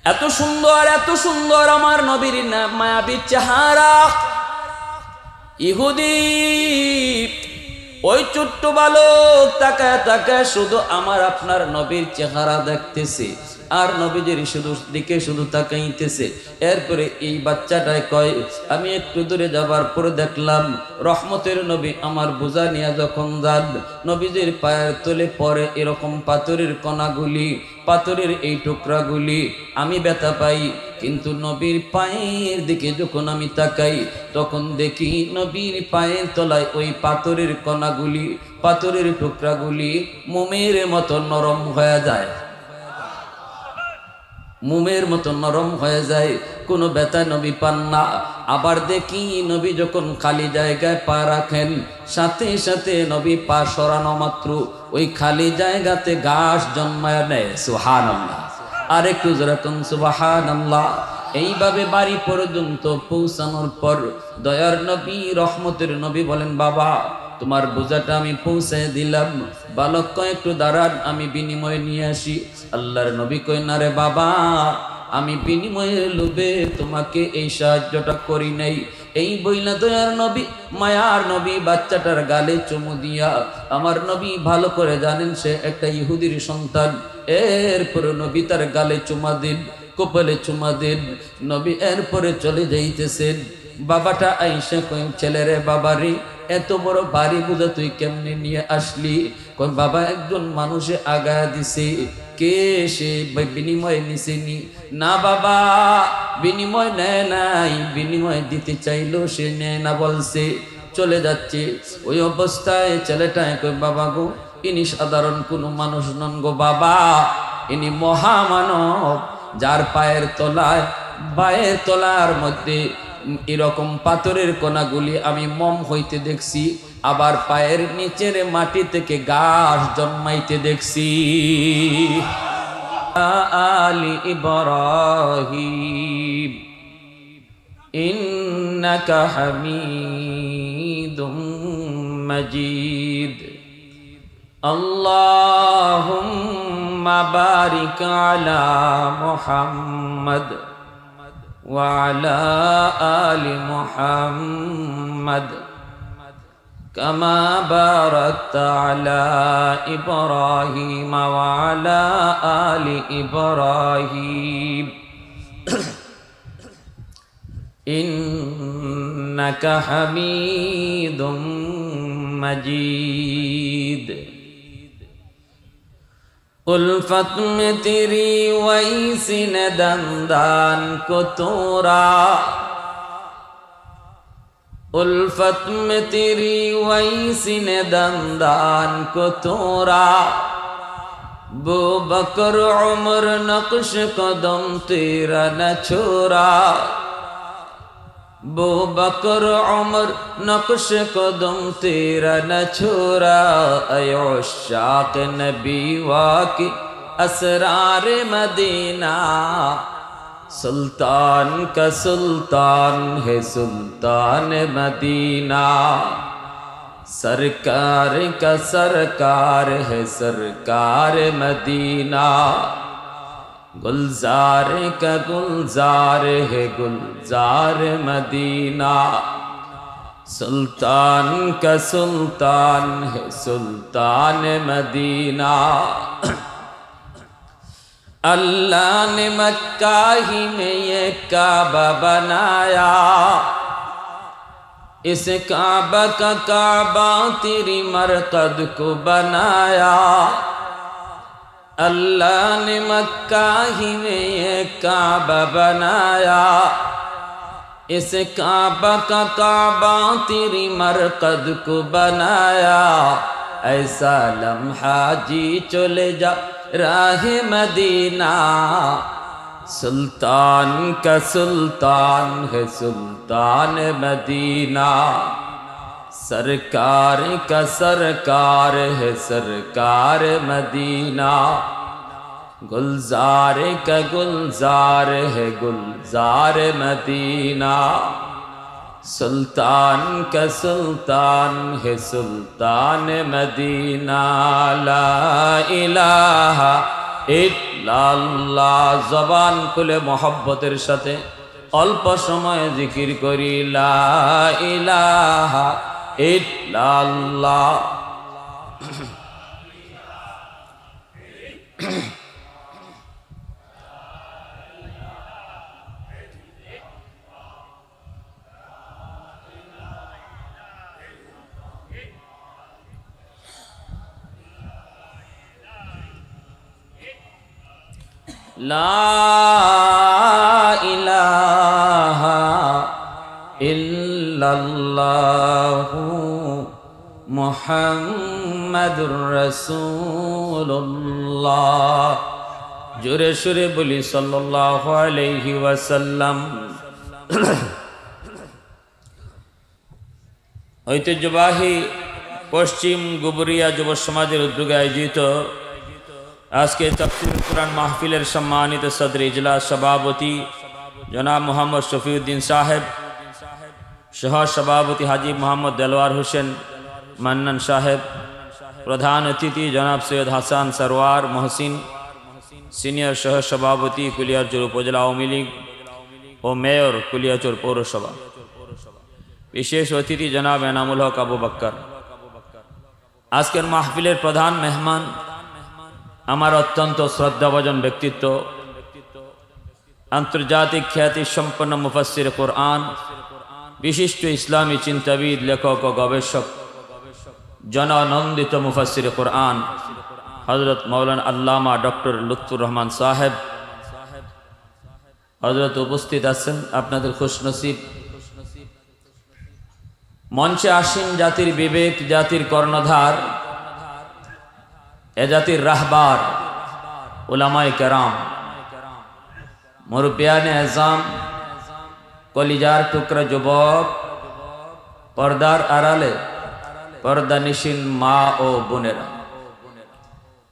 এত সুন্দর আমার নবীর মায়াবী চেহারা। ইহুদি ওই ছোট্ট বালক তাকায় তাকায় শুধু আমার আপনার নবীর চেহারা দেখতেছে আর নবীজির শুধু দিকে শুধু তাকাইতেছে। এরপরে এই বাচ্চাটাই কয়, আমি একটু দূরে যাবার পরে দেখলাম রহমতের নবী আমার বোঝা নিয়ে যখন যান নবীজির পায়ের তলে পরে এরকম পাথরের কণাগুলি, পাথরের এই টুকরাগুলি আমি ব্যথা পাই। কিন্তু নবীর পায়ের দিকে যখন আমি তাকাই তখন দেখি নবীর পায়ের তলায় ওই পাথরের কণাগুলি, পাথরের টুকরাগুলি মোমের মতো নরম হয়ে যায়, মোমের মতো নরম হয়ে যায়, কোনো ব্যথা নবী পান না। আবার দেখি নবী যখন খালি জায়গায় পা রাখেন সাথে সাথে নবী পা সরানো মাত্র ওই খালি জায়গাতে ঘাস জন্মায় নেয়। সুবহানাল্লাহ, আর একটু যেরকম সুবহানাল্লাহ। এইভাবে বাড়ি পর্যন্ত পৌঁছানোর পর দয়ার নবী রহমতের নবী বলেন, বাবা তোমার বোঝাটা আমি পৌঁছে দিলাম। বালক কয় একটু দাঁড়ান, আমি বিনিময় নিয়ে আসি। আল্লাহর নবী কয়, না রে বাবা, আমি বিনিময়ের লোভে তোমাকে এই সাহায্যটা করি নাই। এই বইলা দয়ার নবী মায়ার নবী বাচ্চাটার গালে চুমু দিয়া, আমার নবী ভালো করে জানেন সে একটা ইহুদির সন্তান। এরপরে নবী তার গালে চুমা দিন, কপালে চুমা দিন। নবী এরপরে চলে যাইতেছেন। বাবাটা আইসা কই, ছেলেরে বাবারে এত বড় বাড়ি বুঝা তুই কেমনে নিয়ে আসলি? কই, বাবা একজন মানুষে আগায়া দিছে। কে সে? বিনিময় নিছেনি? না বাবা, বিনিময় নেয় নাই, বিনিময় দিতে চাইলো সে নেয় না বলছে, চলে যাচ্ছে। ওই অবস্থায় ছেলেটায় কই, বাবা গো ইনি সাধারণ কোনো মানুষ নন গো বাবা, ইনি মহামানব, যার পায়ের তলায়, পায়ের তলার মধ্যে এরকম পাথরের কণাগুলি আমি মম হইতে দেখছি, আবার পায়ের নিচের মাটি থেকে ঘাস জন্মাইতে দেখছি। আলি ইব্রাহিম ইন্নাকা হামিদুম মাজিদ। আল্লাহুম্মা বারিক আলা মুহাম্মদ وعلى آل محمد كما باركت على إبراهيم وعلى آل إبراهيم إنك حميد مجيد। उल्फत में तेरी वैसी ने दंदान को तोड़ा, उल्फत में तेरी वैसी ने दंदान को तोड़ा। बू बकर उमर नक्श कदम तेरा न छोड़ा, बू बकर उमर नक्श कदम तेरा न छोड़ा। अयो शाक नबी वाकी असरार मदीना, सुल्तान का सुल्तान है सुल्तान मदीना। सरकार का सरकार है सरकार मदीना, गुलजार का गुलजार है गुलजार मदीना। सुल्तान का सुल्तान है सुल्तान मदीना। अल्लाह ने मक्का ही में ये काबा बनाया, इस काबा का काबा तेरी मरकद को बनाया। अल्लाह ने मक्का ही में ये काबा बनाया, इस काबा का काबा तेरी मरकद को बनाया। ऐसा लम्हा जी चले जा राह मदीना, सुल्तान का सुल्तान है सुल्तान मदीना। सरकार का सरकार है सरकार मदीना, गुलजार का गुलजार है गुलजार मदीना। सुल्तान का सुल्तान है सुल्तान मदीना। ला इलाहा ইল্লাল্লাহ। জবান খুলে মোহব্বতের সাথে অল্প সময় জিকির করি লা ইলাহা ইল্লাল্লাহ। লা ইলাহা ইল্লাল্লাহু মুহাম্মাদুর রাসূলুল্লাহ। জোরে সুরে বলি সাল্লাল্লাহু আলাইহি ওয়াসাল্লাম। ঐতিহ্যবাহী পশ্চিম গুবরিয়া যুব সমাজের উদ্যোগে আয়োজিত আজকে তাফসীর কুরআন মাহফিলের সম্মানিত সদর ইজলাস সভাপতি জনাব মোহাম্মদ শফিউদ্দিন সাহেব, সহ সভাপতি হাজী মোহাম্মদ দেলোয়ার হোসেন মান্নান সাহেব, প্রধান অতিথি জনাব সৈয়দ হাসান সরওয়ার মহসিন, সিনিয়র সহ সভাপতি কুলিয়ারচর উপজেলা আওয়ামী লীগ ও মেয়র কুলিয়ারচর পৌরসভা, বিশেষ অতিথি জনাব এনামুল হক আবু বক্কর। আজকের মাহফিলের প্রধান মেহমান আমার অত্যন্ত শ্রদ্ধাভাজন ব্যক্তিত্ব, আন্তর্জাতিক খ্যাতি সম্পন্ন মুফাসসির কোরআন, বিশিষ্ট ইসলামী চিন্তাবিদ, লেখক ও গবেষক, জনানন্দিত মুফাসসির কোরআন হযরত মাওলানা আল্লামা ডক্টর লুৎফুর রহমান সাহেব। হযরত উপস্থিত আছেন, আপনাদের খুশনসিব। মঞ্চে আসীন জাতির বিবেক, জাতির কর্ণধার, এ জাতির রাহবার, উলামায়ে কেরাম, মুরব্বিয়ানে আযম, কলিজার টুকরা যুবক, পর্দার আড়ালে পর্দানিশীন মা ও বোনেরা,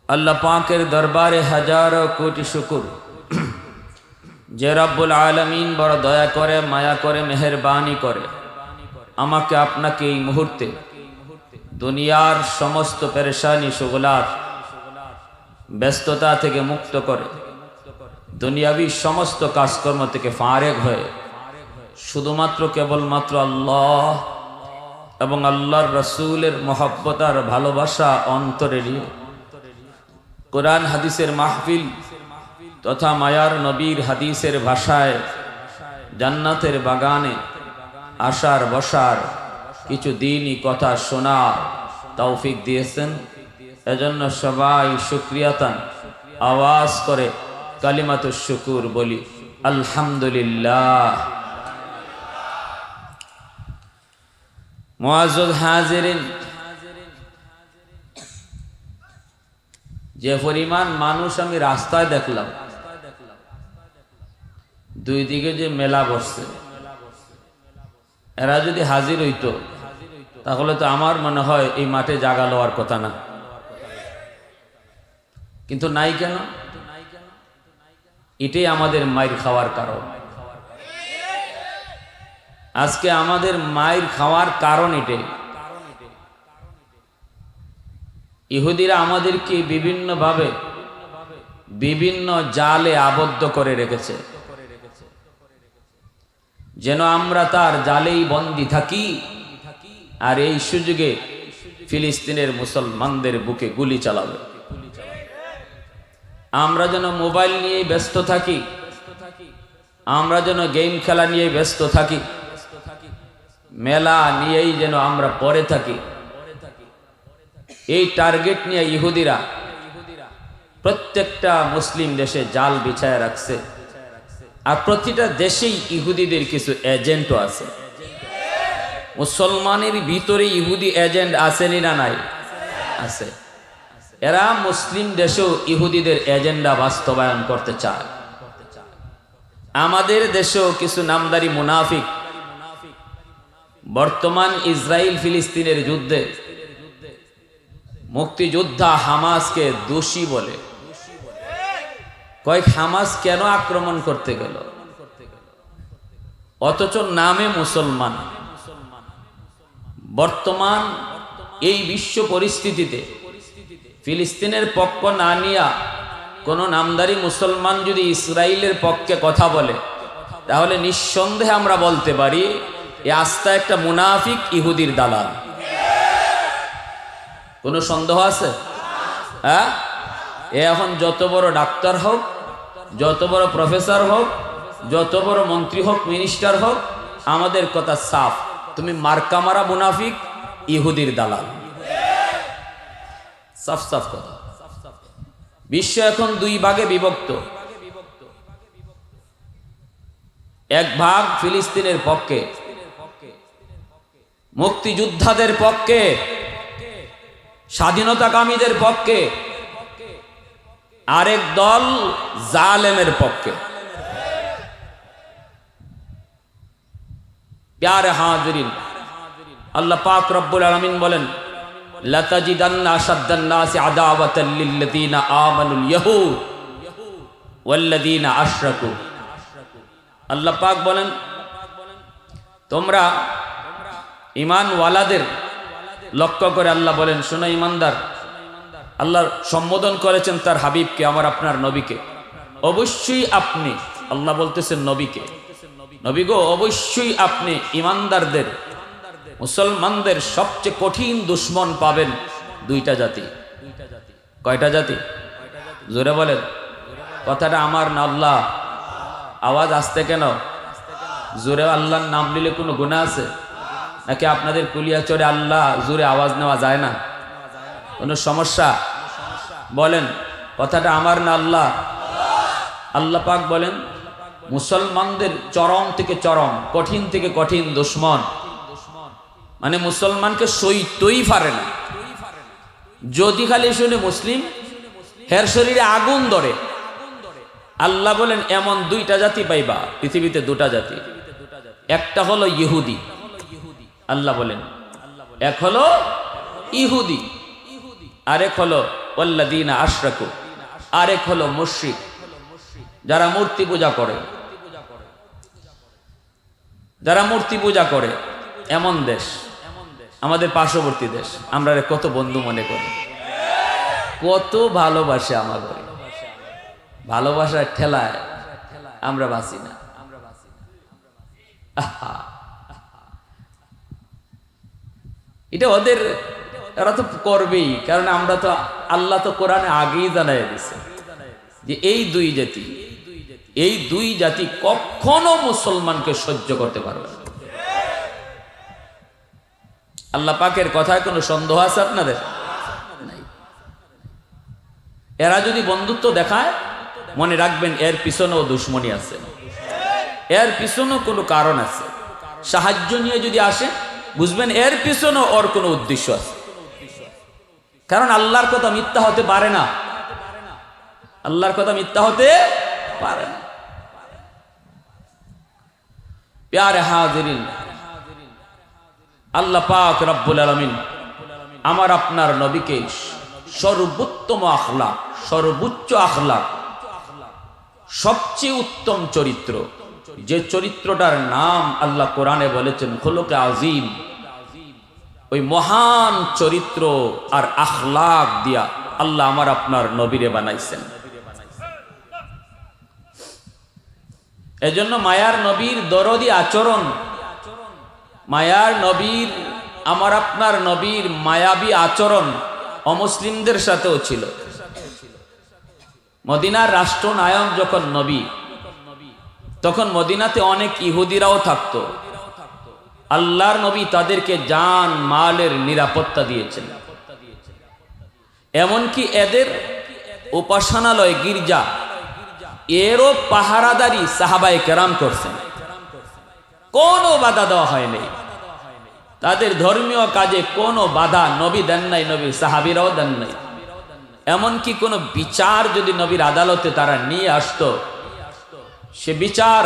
আল্লাহ পাকের দরবারে হাজারো কোটি শুকর যে রব্বুল আলামিন বড় দয়া করে, মায়া করে, মেহেরবানি করে আমাকে আপনাকে এই মুহূর্তে দুনিয়ার সমস্ত পেরেশানি শুগলাত ব্যস্ততা থেকে মুক্ত করে, দুনিয়াবী সমস্ত কাজকর্ম থেকে ফারেগ হয়ে শুধুমাত্র কেবলমাত্র আল্লাহ এবং আল্লাহর রসুলের মহব্বত আর ভালোবাসা অন্তরে নিয়ে কোরআন হাদিসের মাহফিল তথা মায়ার নবীর হাদিসের ভাষায় জান্নাতের বাগানে আসার বসার কিছু দিনই কথা শোনার তৌফিক দিয়েছেন। এজন্য সবাই শুকরিয়াতান আওয়াজ করে কালিমাতুশ শুকুর বলি আলহামদুলিল্লাহ। মুআজ্জাজ হাজিরিন, যে পরিমাণ মানুষ আমি রাস্তায় দেখলাম, দুই দিকে যে মেলা বসছে, এরা যদি হাজির হইতো তাহলে তো আমার মনে হয় এই মাঠে জায়গা লওয়ার কথা না, কিন্তু নাই কেন? এটাই আমাদের মাইর খাওয়ার কারণ। আজকে আমাদের মাইর খাওয়ার কারণ এটাই। ইহুদিরা আমাদেরকে বিভিন্নভাবে বিভিন্ন জালে আবদ্ধ করে রেখেছে, যেন আমরা তার জালেই বন্দী থাকি। আর এই সুযোগে ফিলিস্তিনের মুসলমানদের বুকে গুলি চালাবে। আমরা যেন মোবাইল নিয়ে ব্যস্ত থাকি, আমরা যেন গেম খেলা নিয়ে ব্যস্ত থাকি, মেলা নিয়েই যেন আমরা পড়ে থাকি। এই টার্গেট নিয়ে ইহুদিরা প্রত্যেকটা মুসলিম দেশে জাল বিছায় রাখছে। আর প্রতিটা দেশেই ইহুদিদের কিছু এজেন্টও আছে। মুসলমানের ভিতরে ইহুদি এজেন্ট আসেনি না নাই? আছে। এরা মুসলিম দেশেও ইহুদিদের এজেন্ডা বাস্তবায়ন করতে চায়। আমাদের দেশেও কিছু নামদারি মুনাফিক বর্তমান ইসরায়েল ফিলিস্তিনের যুদ্ধে মুক্তিযোদ্ধা হামাসকে দোষী বলে। কয়েক হামাস কেন আক্রমণ করতে গেল, অথচ নামে মুসলমান। বর্তমান এই বিশ্ব পরিস্থিতিতে ফিলিস্তিনের পক্ষ না নিয়া কোন নামদারি মুসলমান যদি ইসরায়েলের পক্ষে কথা বলে তাহলে নিঃসন্দেহে আমরা বলতে পারি এ আস্থা একটা মুনাফিক ইহুদির দালাল। কোনো সন্দেহ আছে? হ্যাঁ, এ এখন যত বড় ডাক্তার হোক, যত বড় প্রফেসর হোক, যত বড় মন্ত্রী হোক, মিনিস্টার হোক, আমাদের কথা সাফ, তুমি মার্কা মারা মুনাফিক ইহুদির দালাল। সাফ সাফ কথা। বিশ্ব এখন দুই ভাগে বিভক্ত। এক ভাগ ফিলিস্তিনের পক্ষে, মুক্তিযোদ্ধাদের পক্ষে, স্বাধীনতাকামীদের পক্ষে, আরেক দল জালেমের পক্ষে। প্যারে হাজিরিন, আল্লাহ পাক রব্বুল আলামিন বলেন লাতাজিদান্না আশাদ্দান নাসি আদাওয়াতাল লিল্লাযিনা আমানুল ইয়াহুদ ওয়াল্লাযিনা আশরাকু। আল্লাহ পাক বলেন তোমরা ঈমানওয়ালাদের লক্ষ্য করে আল্লাহ বলেন, শোনো ঈমানদার, আল্লাহ সম্বোধন করেছেন তার হাবিবকে, আমার আপনার নবীকে। অবশ্যই আপনি, আল্লাহ বলতেছেন নবীকে, নবী গো অবশ্যই আপনি ঈমানদারদের, মুসলমানদের সবচেয়ে কঠিন দুশ্মন পাবেন দুইটা জাতি। কয়টা জাতি? জোরে বলেন। কথাটা আমার না আল্লাহ। আওয়াজ আসতে কেন? জোরে আল্লাহর নাম নিলে কোনো গুনাহ আছে নাকি? আপনাদের কুলিয়া চড়ে আল্লাহ জোরে আওয়াজ নেওয়া যায় না? কোনো সমস্যা? বলেন, কথাটা আমার না আল্লাহ? আল্লাহ পাক বলেন মুসলমানদের চরম থেকে চরম, কঠিন থেকে কঠিন দুশ্মন, মানে মুসলমানকে সইতেই পারে না। যদি খালি শুনে মুসলিম, হের শরীরে আগুন ধরে। আল্লাহ বলেন এমন দুইটা জাতি পাইবা পৃথিবীতে, দুটা জাতি। একটা হলো ইহুদি, আল্লাহ বলেন এক হলো ইহুদি, আরেক হলো ওয়াল্লাযীনা আশরাকু, আরেক হলো মুশরিক, যারা মূর্তি পূজা করে, যারা মূর্তি পূজা করে। এমন দেশ আমাদের পার্শ্ববর্তী দেশ, আমরা কত বন্ধু মনে করি, কত ভালোবাসে আমাদের, ভালোবাসার ঠেলায় আমরা বাঁচি না। এটা ওদের, এরা তো করবেই, কারণ আমরা তো, আল্লাহ তো কোরআনে আগেই জানাই দিছে যে এই দুই জাতি, এই দুই জাতি কখনো মুসলমানকে সহ্য করতে পারবে না। আল্লাহ পাকের কথায় কোনো সন্দেহ আছে আপনাদের? এরা যদি বন্ধুত্ব দেখায়, মনে রাখবেন এর পিছনেও দুশ্মনী আছে, এর পিছনেও কোনো কারণ আছে। সাহায্য নিয়ে যদি আসে, বুঝবেন এর পিছনেও ওর কোনো উদ্দেশ্য আছে। কারণ আল্লাহর কথা মিথ্যা হতে পারে না, আল্লাহর কথা মিথ্যা হতে পারে না। প্যারে হাজিরিন, আল্লাহ পাক রব্বুল আলামিন আমার আপনার নবীকে সর্বোত্তম আখলাক, সর্বোচ্চ আখলাক, সবচেয়ে উত্তম চরিত্র, যে চরিত্রটার নাম আল্লাহ কোরআনে বলেছেন খুলুকে আযীম, ওই মহান চরিত্র আর আখলাক দিয়া আল্লাহ আমার আপনার নবীরে বানাইছেন। এজন্য মায়ার নবীর দরদি আচরণ, মায়ার নবীর, আমার আপনার নবীর মায়াবী আচরণ অমুসলিমদের সাথেও ছিল। মদিনার রাষ্ট্রনায়ক যখন নবী, তখন মদিনাতে অনেক ইহুদিরাও থাকতো। আল্লাহর নবী তাদেরকে জান মালের নিরাপত্তা দিয়েছেন। এমনকি এদের উপাসনালয়, গির্জা, এরও পাহারাদারি সাহাবায়ে কেরাম করছেন, কোনো বাধা দেওয়া হয়নি। তাদের ধর্মীয় কাজে কোনো বাধা নবী দেন নাই, নবীর সাহাবীরাও দেন নাই। এমনকি কোনো বিচার যদি নবীর আদালতে তারা নিয়ে আসতো, সে বিচার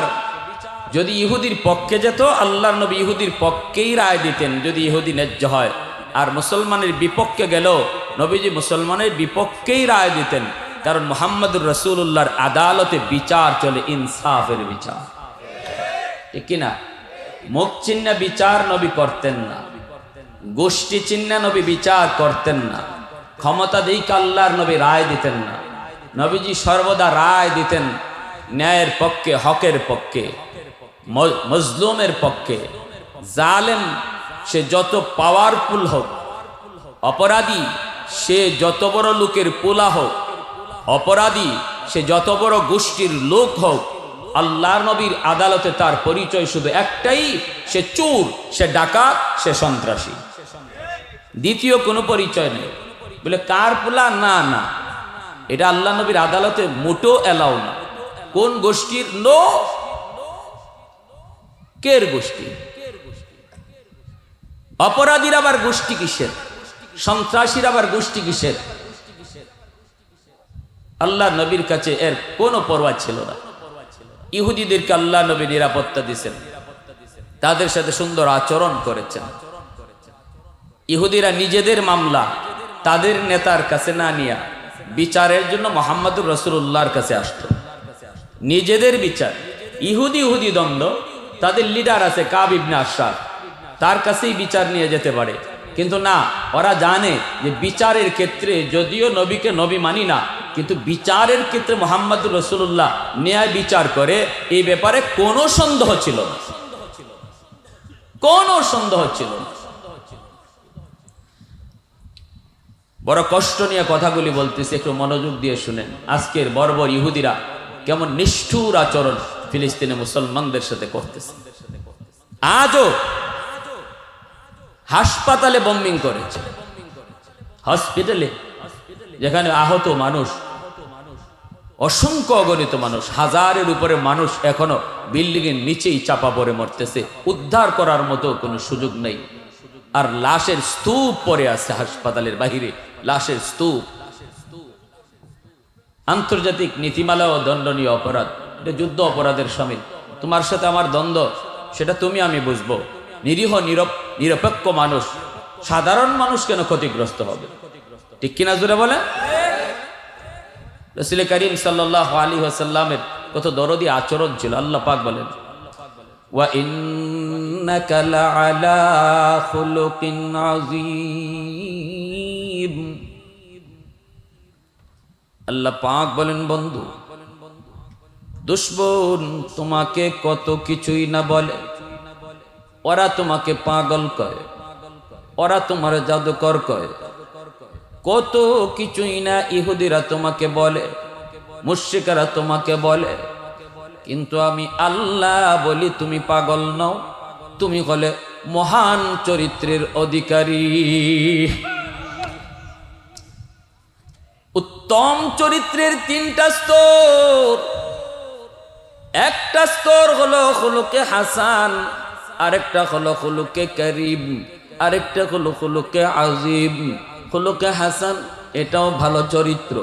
যদি ইহুদির পক্ষে যেত, আল্লাহর নবী ইহুদির পক্ষেই রায় দিতেন যদি ইহুদি ন্যায্য হয়। আর মুসলমানের বিপক্ষে গেল, নবীজি মুসলমানের বিপক্ষেই রায় দিতেন। কারণ মুহাম্মদুর রাসূলুল্লাহর আদালতে বিচার চলে ইনসাফের বিচার, ঠিক কিনা? মুখ চিহ্ন বিচার নবী করতেন না, গোষ্ঠী চিহ্ন নবী বিচার করতেন না, ক্ষমতা দিক আল্লাহর নবী রায় দিতেন না। নবীজি সর্বদা রায় দিতেন ন্যায়ের পক্ষে, হকের পক্ষে, মজলুমের পক্ষে। জালেম সে যত পাওয়ারফুল হোক, অপরাধী সে যত বড় লোকের পোলা হোক, অপরাধী সে যত বড় গোষ্ঠীর লোক হোক, আল্লাহর নবীর আদালতে তার পরিচয় শুধু একটাই, সে চোর, সে ডাকাত, সে সন্ত্রাসী। দ্বিতীয় কোনো পরিচয় নেই। বলে কার পোলা? না না, এটা আল্লাহ নবীর আদালতে মোটো এলাও না। কোন গোষ্ঠীর লোক? কের গোষ্ঠী? অপরাধীর আবার গোষ্ঠী কিসের? সন্ত্রাসীর আবার গোষ্ঠী কিসের? আল্লাহ নবীর কাছে এর কোনো পরোয়া ছিল না। ইহুদিদেরকে আল্লাহ নবী নিরাপত্তা দিয়েছেন, তাদের সাথে সুন্দর আচরণ করেছেন। ইহুদিরা নিজেদের মামলা তাদের নেতার কাছে না নিয়ে বিচারের জন্য মুহাম্মদুর রাসূলুল্লাহর কাছে আসতো। নিজেদের বিচার, ইহুদি দ্বন্দ্ব, তাদের লিডার আছে কাব ইবনে আশরাফ, তার কাছেই বিচার নিয়ে যেতে পারে। কিন্তু না, ওরা জানে যে বিচারের ক্ষেত্রে যদিও নবীকে নবী মানি না, কিন্তু বিচারের ক্ষেত্রে মুহাম্মদুর রাসূলুল্লাহ ন্যায় বিচার করে, এই ব্যাপারে কোনো সন্দেহ ছিল না, কোনো সন্দেহ ছিল না। বড় কষ্ট নিয়ে কথাগুলি বলতেছি, একটু মনোযোগ দিয়ে শুনেন। আজকের বর্বর ইহুদিরা কেমন নিষ্ঠুর আচরণ ফিলিস্তিনে মুসলমানদের সাথে করতেছে। আজও হাসপাতালে বম্বিং করেছে, হসপিটালে, যেখানে আহত মানুষ অসংখ্য অগণিত মানুষ, হাজারের উপরে মানুষ এখনো বিল্ডিং এর নিচেই চাপা পড়ে মরতেছে, উদ্ধার করার মতো কোনো সুযোগ নেই। আর লাশের স্তূপ পড়ে আছে হাসপাতালের বাহিরে, লাশের স্তূপ। আন্তর্জাতিক নীতিমালা ও দণ্ডনীয় অপরাধ, এটা যুদ্ধ অপরাধের শামিল। তোমার সাথে আমার দ্বন্দ্ব, সেটা তুমি আমি বুঝবো। নিরীহ নিরপেক্ষ মানুষ, সাধারণ মানুষ কেন ক্ষতিগ্রস্ত হবে? ঠিক কিনা জোরে বলে? রাসূল করিম সাল্লাল্লাহু আলাইহি ওয়াসাল্লামের কত দরদি আচরণ ছিল। আল্লাহ পাক বলেন, ওয়া ইন্নাকা লাআলা খুলুকিন আযীম। আল্লাহ পাক বলেন, বন্ধু, দুশমন তোমাকে কত কিছুই না বলে, ওরা তোমাকে পাগল কয়, ওরা তোমার জাদুকর কয়, কত কিছুই না ইহুদিরা তোমাকে বলে, মুশরিকরা তোমাকে বলে, কিন্তু আমি আল্লাহ বলি তুমি পাগল নও, তুমি হলে মহান চরিত্রের অধিকারী। উত্তম চরিত্রের তিনটা স্তর। একটা স্তর হলো খুলুকে হাসান, আরেকটা হলো খুলুকে করিম, আরেকটা হলো খুলুকে আজিম। খুলুকে হাসান এটাও ভালো চরিত্র,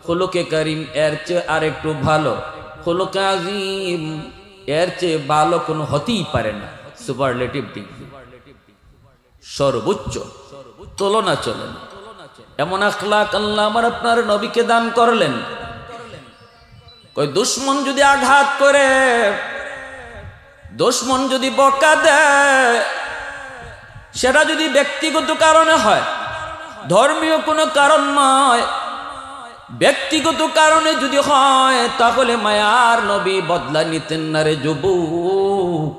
খুলুকে করিম এর চেয়ে আরেকটু ভালো, খুলুকে আজিম এর চেয়ে ভালো কোনো হতেই পারে না। সুপারলেটিভ ডিগ্রি, সর্বোচ্চ, তুলনা চলে না। এমন আখলাক আল্লাহ আমার আপনার নবীকে দান করলেন। কই দুশমন যদি আঘাত করে, দুশমন যদি বকা দেয়, সেটা যদি ব্যক্তিগত কারণে হয়, ধর্মীয় কোনো কারণ নয়, ব্যক্তিগত কারণে যদি হয়, তাহলে মায়ার নবী বদলা নিতেন না রে যুবক।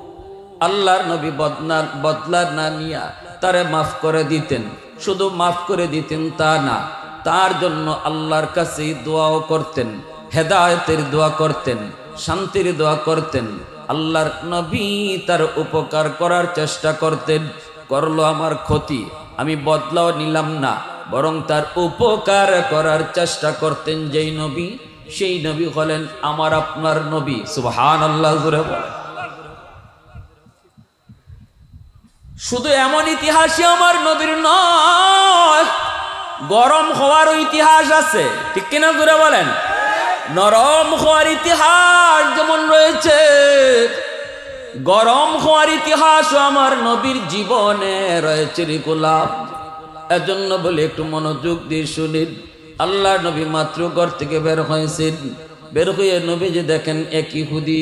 আল্লাহর নবী বদলা না নিয়া তারে মাফ করে দিতেন। শুধু মাফ করে দিতেন তা না, তার জন্য আল্লাহর কাছে দোয়াও করতেন, হেদায়েতের দোয়া করতেন, শান্তির দোয়া করতেন। আল্লাহর নবী তার উপকার করার চেষ্টা করতেন। করলো আমার ক্ষতি, আমি বদলাও নিলাম না, বরং তার উপকার করার চেষ্টা করতেন। যেই নবী, সেই নবী হলেন আমার আপনার নবী। সুবহানাল্লাহ জোরে বলেন। শুধু এমন ইতিহাসই আমার নবীর নয়, গরম হওয়ার ইতিহাস আছে, ঠিক কিনা জোরে বলেন? নরম হওয়ার ইতিহাস যেমন রয়েছে, গরম হওয়ার ইতিহাসও আমার নবীর জীবনে রয়েছে রে গোলাম। এজন্য বলে একটু মনোযোগ দিয়ে শুনিন। আল্লাহ নবী মাত্র ঘর থেকে বের হয়েছেন, বের হয়ে নবীজি দেখেন এক ইহুদি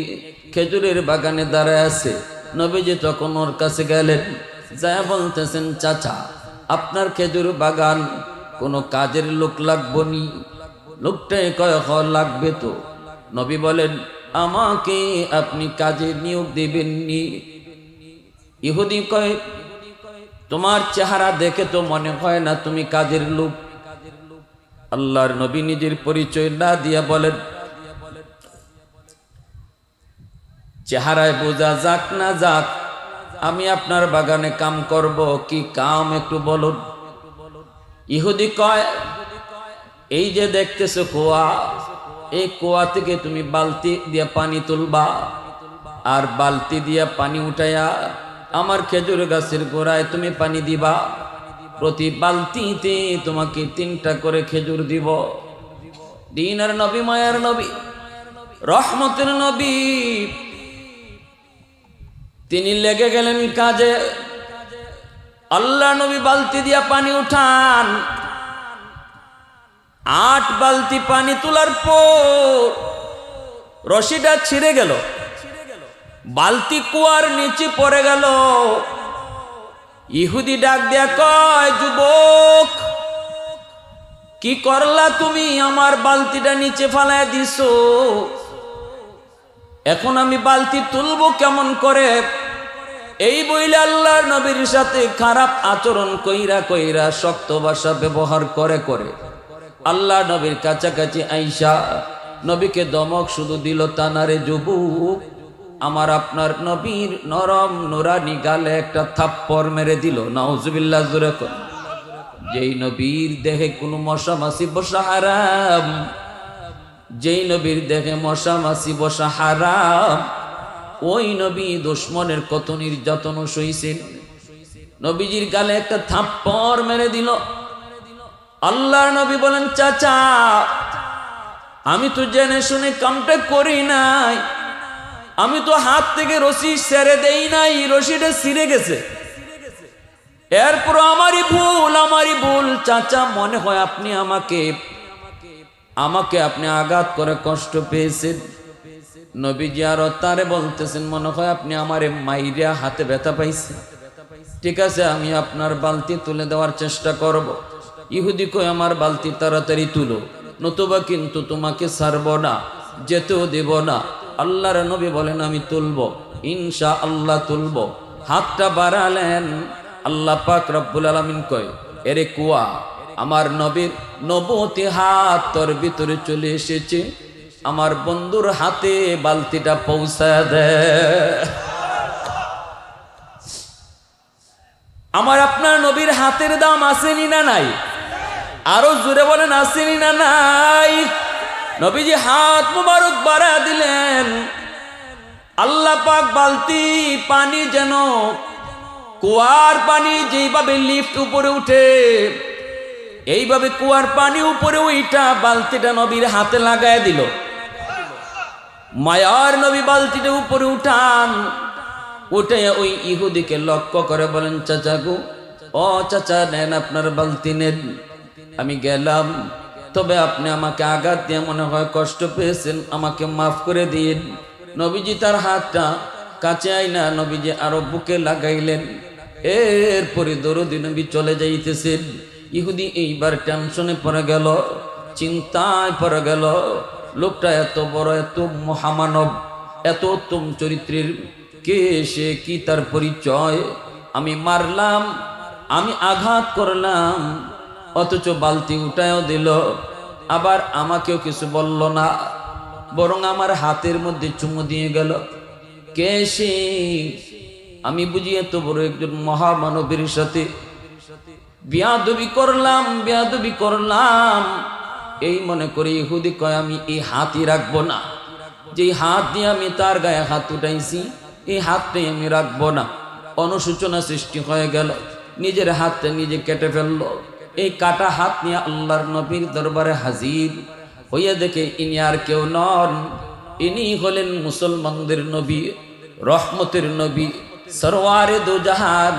খেজুরের বাগানে দাঁড়ায় আছে। নবীজি তখন ওর কাছে গেলেন, যা বলতেছেন, চাচা আপনার খেজুর বাগান, কোনো কাজের লোক লাগবনি? লোকটাই কয় লাগবে তো। নবী বলেন আমাকে আপনি কাজে নিয়োগ দিবেননি? ইহুদি কয় তোমার চেহারা দেখে তো মনে হয় না তুমি কাজের লোক। আল্লাহর নবী নিজের পরিচয় না দিয়া বলেন চেহারায় বোঝা যাক না যাক, আমি আপনার বাগানে কাম করব, কি কাম একটু বলুন। ইহুদি কয় এই যে দেখতেছো কুয়া, এই কুয়া থেকে তুমি বালতি দিয়ে পানি তুলবা, আর বালতি দিয়ে পানি উঠাইয়া আমার খেজুর গাছের গোড়ায় তুমি পানি দিবা। প্রতি বালতিতে তোমাকে 3টা করে খেজুর দিব। দিনের নবী, মায়ার নবী, রহমতের নবী, তিনি লেগে গেলেন কাজে। আল্লাহ নবী বালতি দিয়া পানি উঠান। 8 বালতি পানি তোলার পর রশিটা ছিঁড়ে গেল, বালতি কুয়ার নিচে পড়ে গেল। ইহুদি ডাক দিয়া কয় যুবক, কি করলা তুমি? আমার বালতিটা নিচে ফালায় দিছো, এখন আমি বালতি তুলবো কেমন করে? এই বইলে আল্লাহর নবীর সাথে খারাপ আচরণ কইরা কইরা শক্ত ভাষা ব্যবহার করে করে আল্লাহ নবীর কাছাকাছি আইসা নবীকে দমক শুধু দিল তা না রে যুবক, আমার আপনার নবীর নরম নুরানি গালে একটা থাপ্পড় মেরে দিল। নাউজুবিল্লাহ জোরে কোন। যেই নবীর দেহে কোনো মশা মাছি বসা হারাম, যেই নবীর দেহে মশা মাছি বসা হারাম, ওই নবী দুশমনের কত নির্যাতন সইছেন। নবীজির গালে একটা থাপ্পড় মেরে দিল। আল্লাহর নবী বলেন চাচা, আমি তো জেনে শুনে কামটা করি নাই, আমি তো হাত থেকে রশি ছেড়ে দেই নাই, রশিটা ছিঁড়ে গেছে, এরপর আমারই ভুল চাচা, মনে হয় আপনি আমাকে আপনি আঘাত করে কষ্ট পেয়েছেন। নবীজি আরো তারে বলতেছেন মনে হয় আপনি আমারে মাইরা হাতে ব্যথা পাইছেন, ঠিক আছে আমি আপনার বালতি তুলে দেওয়ার চেষ্টা করব। ইহুদি কই আমার বালতি তাড়াতাড়ি তুলো, নতুবা কিন্তু তোমাকে ছাড়ব না, যেতেও দেব না। আল্লাহর নবী বলেন আমি তুলবো, ইনশাআল্লাহ তুলবো। হাতটা বাড়ালেন, আল্লাহ পাক রব্বুল আলামিন কয় এরে কুয়া, আমার নবীর নবুয়তি হাত তোর ভিতরে চলে এসেছে, আমার বন্ধুর হাতে বালতিটা পৌঁছায় দে। আমার আপনার নবীর হাতের দাম আসেনি না নাই? আরো জোরে বলেন আসেনি না নাই? নবীজি হাত মুবারক বাড়া দিলেন, আল্লাহ পাক বালতি পানি যেন কুয়ার পানি যেইভাবে লিফট উপরে উঠে, এইভাবে কুয়ার পানি উপরে উঠা বালতিটা নবীর হাতে লাগায় দিল। মায়ার নবী বালতিটা উপরে উঠান, উঠে ওই ইহুদিকে লক্ষ্য করে বলেন চাচা গো, ও চাচা নেন আপনার বালতি নেন, আমি গেলাম, তবে আপনি আমাকে আঘাত দিয়ে মনে হয় কষ্ট পেয়েছেন, আমাকে মাফ করে দিন। নবীজি তার হাতটা কাছে আইনা নবীজি আরো বুকে লাগাইলেন। এরপরে দরদি নবী চলে যাইতেছেন। ইহুদি এইবার টেনশনে পড়ে গেল, চিন্তায় পড়ে গেল, লোকটা এত বড়, এত মহামানব, এত উত্তম চরিত্রের, কে সে, কি তার পরিচয়? আমি মারলাম, আমি আঘাত করলাম, অথচ বালতি উঠায়ও দিল, আবার আমাকেও কিছু বলল না, বরং আমার হাতের মধ্যে চুমু দিয়ে গেল। কে সে? আমি বুঝি এত বড় একজন মহামানবের সাথে বিয়াদবি করলাম, এই মনে করে ইহুদি কয় আমি এই হাতই রাখবো না, যে হাত দিয়ে আমি তার গায়ে হাত উঠাইছি এই হাতটাই আমি রাখবো না। অনুশোচনা সৃষ্টি হয়ে গেল, নিজের হাতটা নিজে কেটে ফেললো। এই কাটা হাত নিয়ে আল্লাহর নবীর দরবারে হাজির হইয়া দেখে ইনি আর কেউ নন, ইনি হলেন মুসলমানদের নবী, রহমতের নবী, সরওয়ারে দো জাহান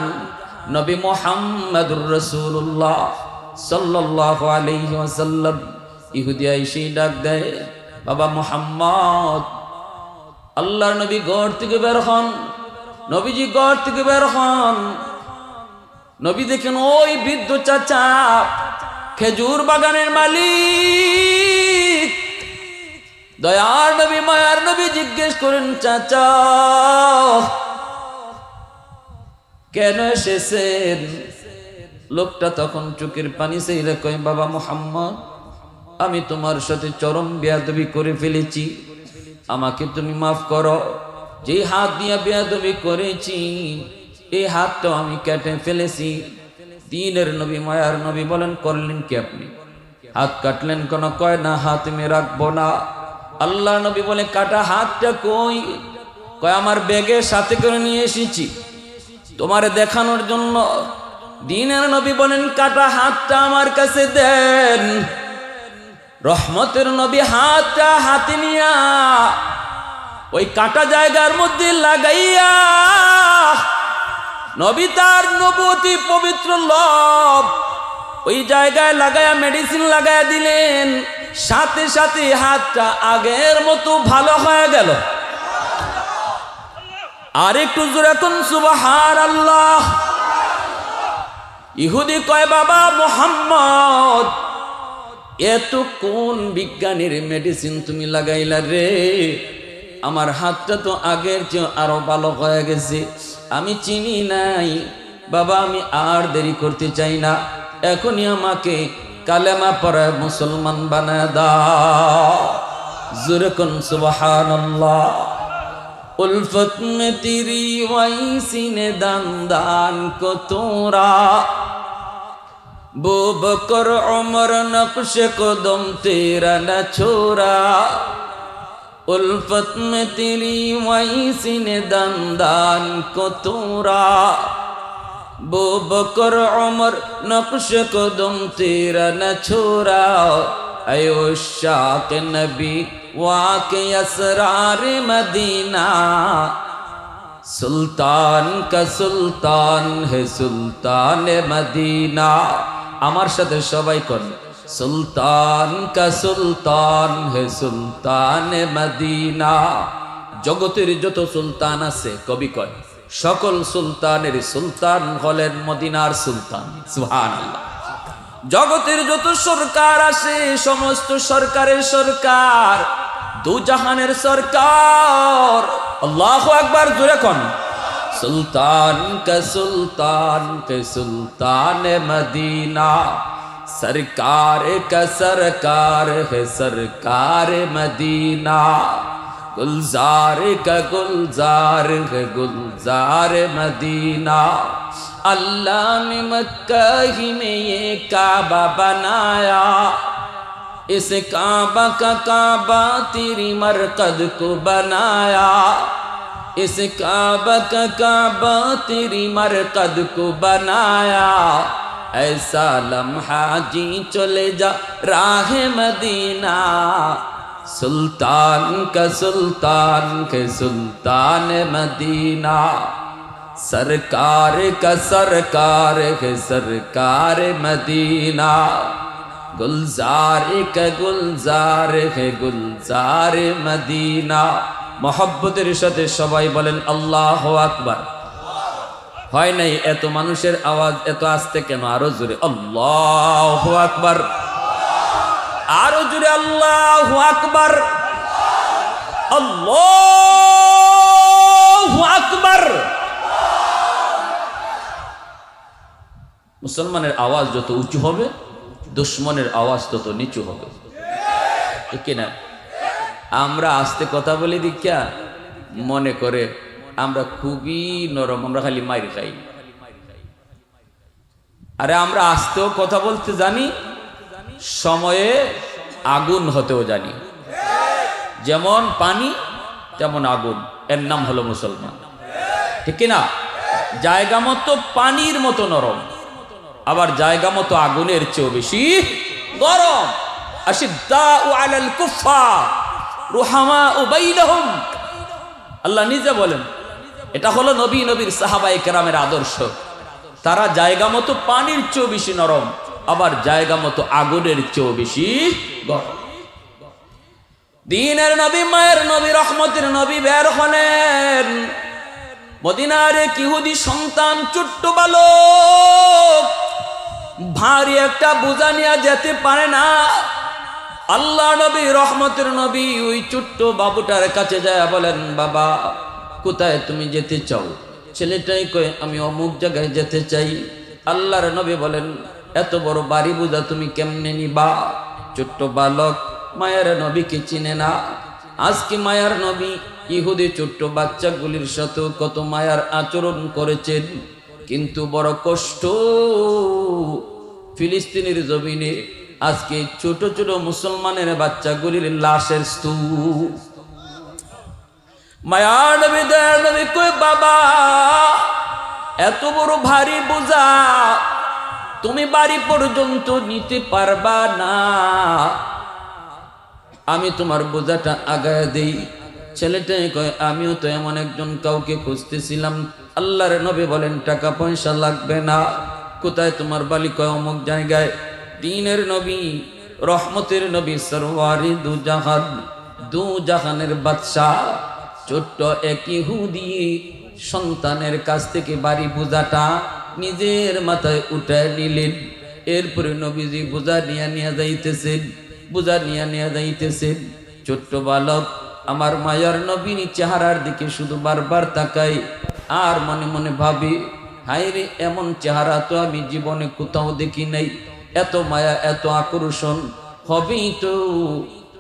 নবী মুহাম্মদুর রাসূলুল্লাহ সাল্লাল্লাহু আলাইহি ওয়াসাল্লাম। ইহুদি আইসি ডাক দেয়, বাবা মুহাম্মদ। আল্লাহর নবী ঘর থেকে বের হন, নবীজি ঘর থেকে বের হন, নবী দেখেন ওই বৃদ্ধ চাচা, খেজুর বাগানের মালিক, দয়ার নবী মায়ার নবী জিজ্ঞেস করেন, চাচা কেন এসেছেন? লোকটা তখন চোখের পানি ছেড়ে কয়, বাবা মুহাম্মদ, আমি তোমার সাথে চরম বেয়াদবি করে ফেলেছি, আমাকে তুমি মাফ করো। যে হাত দিয়ে বেয়াদবি করেছি এই হাতটাও আমি কেটে ফেলেছি। দ্বীনের নবী মায়ার নবী বলেন, করলেন কি আপনি? হাত কাটলেন কেন? কয় না, হাত আমি রাখবো না। আল্লাহ নবী বলে, কাটা হাতটা কই? কয় আমার ব্যাগের সাথে করে নিয়ে এসেছি তোমারে দেখানোর জন্য। দ্বীনের নবী বলেন, কাটা হাতটা আমার কাছে দেন। রহমতের নবী হাতটা হাতে নিয়া ওই কাটা জায়গার মধ্যে লাগাইয়া নবী তার নবুয়তি পবিত্র লব ওই জায়গায় লাগায়া মেডিসিন লাগায়া দিলেন। সাথে সাথে হাতটা আগের মতো ভালো হয়ে গেল। আর একটু জোরে কোন সুবহানাল্লাহ। ইহুদি কয়, বাবা মুহাম্মদ, এত কোন বিজ্ঞানীর মেডিসিন তুমি লাগাইলা রে? আমার হাতটা তো আগের চেয়ে আরো ভালো হয়ে গেছে, আমি চিনি নাই। বাবা আমি আর দেরি করতে চাই না, এখনই আমাকে কালেমা পড়ায় মুসলমান বানায় দাও। জোরে কোন সুবহানাল্লাহ। उल्फत में तेरी वही सीने दान को तोरा, बो बकर उमर नक्श कदम तेरा न छोड़ा। उल्फत में तेरी वही सीने दान को तोरा, बो बकर उमर नक्श कदम तेरा न छोड़ा। अयो शाक नबी वाके असरार मदीना, सुल्तान का सुल्तान है सुल्तान मदीना। আমার সাথে সবাই কোন, সুলতান কা সুলতান হে সুলতান মদিনা। জগতের যত সুলতান আছে, কবি কয় সকল সুলতানের সুলতান হলেন মদিনার সুলতান। সুবহানাল্লাহ। জগতের যত সরকার আছে সমস্ত সরকারের সরকার, দু জাহানের সরকার। আল্লাহু আকবার, জোরে কোন सुल्तान का सुल्तान के सुल्तान मदीना, सरकार का सरकार है सरकार मदीना। गुलजार का गुलजार है गुलजार मदीना। अल्लाह ने मक्का ही में ये काबा बनाया, इस काबा का काबा तेरी मरकद को बनाया। इस काबा का काबा तेरी मरकद को बनाया। ऐसा लम्हा जी चले जा राह मदीना, सुल्तान का सुल्तान के सुल्तान मदीना। सरकार का सरकार है सरकार मदीना। गुलजार का गुलजार है गुलजार मदीना। मोहब्बतेर साथे सबाई बोलेन आल्लाहु আকবার। হয় নাই এত মানুষের আওয়াজ এত আস্তে কেন? আরো জোরে আল্লাহু আকবার, আরো জোরে আল্লাহু আকবার, আল্লাহু আকবার। মুসলমানের আওয়াজ যত উঁচু হবে দুশমনের আওয়াজ তত নিচু হবে, ঠিক না? আমরা আস্তে কথা বলি দীক্ষা মনে করে আমরা খুবই নরম, আমরা খালি মাইর খাই। আরে আমরা আস্তেও কথা বলতে জানি, সময়ে আগুন হতেও জানি। যেমন পানি তেমন আগুন, এর নাম হলো মুসলমান, ঠিক না? জায়গা মতো পানির মতো নরম, আবার জায়গা মতো আগুনের চেয়েও বেশি গরম। আশিদ্দাউ আলাল কুফার রুহামাউ বাইনহুম, আল্লাহ নিজে বলেন এটা হলো নবী নবীর সাহাবায়ে কেরামের আদর্শ। তারা জায়গা মতো পানির চেয়েও বেশি নরম, আবার জায়গা মতো আগুনের চেয়েও বেশি গরম। দ্বীনের নবী মায়ের নবী রহমতের নবী বের হলেন। মদিনার এক ইহুদি সন্তান ছোট্ট বালক, ভারী একটা বোঝা নিয়ে যেতে পারে না। আল্লাহ নবী রহমতের নবী ওই ছোট্ট বাবুটার কাছে যায় বলেন, বাবা কোথায় তুমি যেতে চাও? ছেলেটাই কয়, আমি অমুক জায়গায় যেতে চাই। আল্লাহর নবী বলেন, এত বড় বাড়ি বোঝা তুমি কেমনে নিবা? ছোট্ট বালক মায়ের নবীকে চিনে না। আজকে মায়ার নবী ইহুদি ছোট্ট বাচ্চাগুলির সাথে কত মায়ার আচরণ করেছেন, কিন্তু বড় কষ্ট ফিলিস্তিনের জমিনে আজকে ছোট ছোট মুসলমানের বাচ্চাগুলির লাশের স্তূপ। মায়ার নবী দয়ার নবী কয়, বাবা এত বড় ভারী বোঝা তুমি বাড়ি পর্যন্ত নিতে পারবা না, আমি তোমার বোঝাটা আগায় দেই। ছেলেটাই কয়, আমিও তো এমন একজন কাউকে খুঁজতেছিলাম। আল্লাহর নবী বলেন, টাকা পয়সা লাগবে না। কোথায় তোমার বাড়ি? কয় অমুক জায়গায়। দ্বীনের নবী রহমতের নবী সরওয়ারে দু জাহানের বাদশাহ ছোট্ট এক ইহুদি সন্তানের কাছ থেকে বাড়ি বোঝাটা নিজের মাথায় উঠায় নিলেন। এরপরে নবীজি বোঝা নিয়ে যাইতেছেন। ছোট্ট বালক আমার মায়ার নবীর চেহারার দিকে শুধু বারবার তাকাই আর মনে মনে ভাবি, হায়রে এমন চেহারা তো আমি জীবনে কোথাও দেখি নাই। এত মায়া এত আকর্ষণ হবেই তো,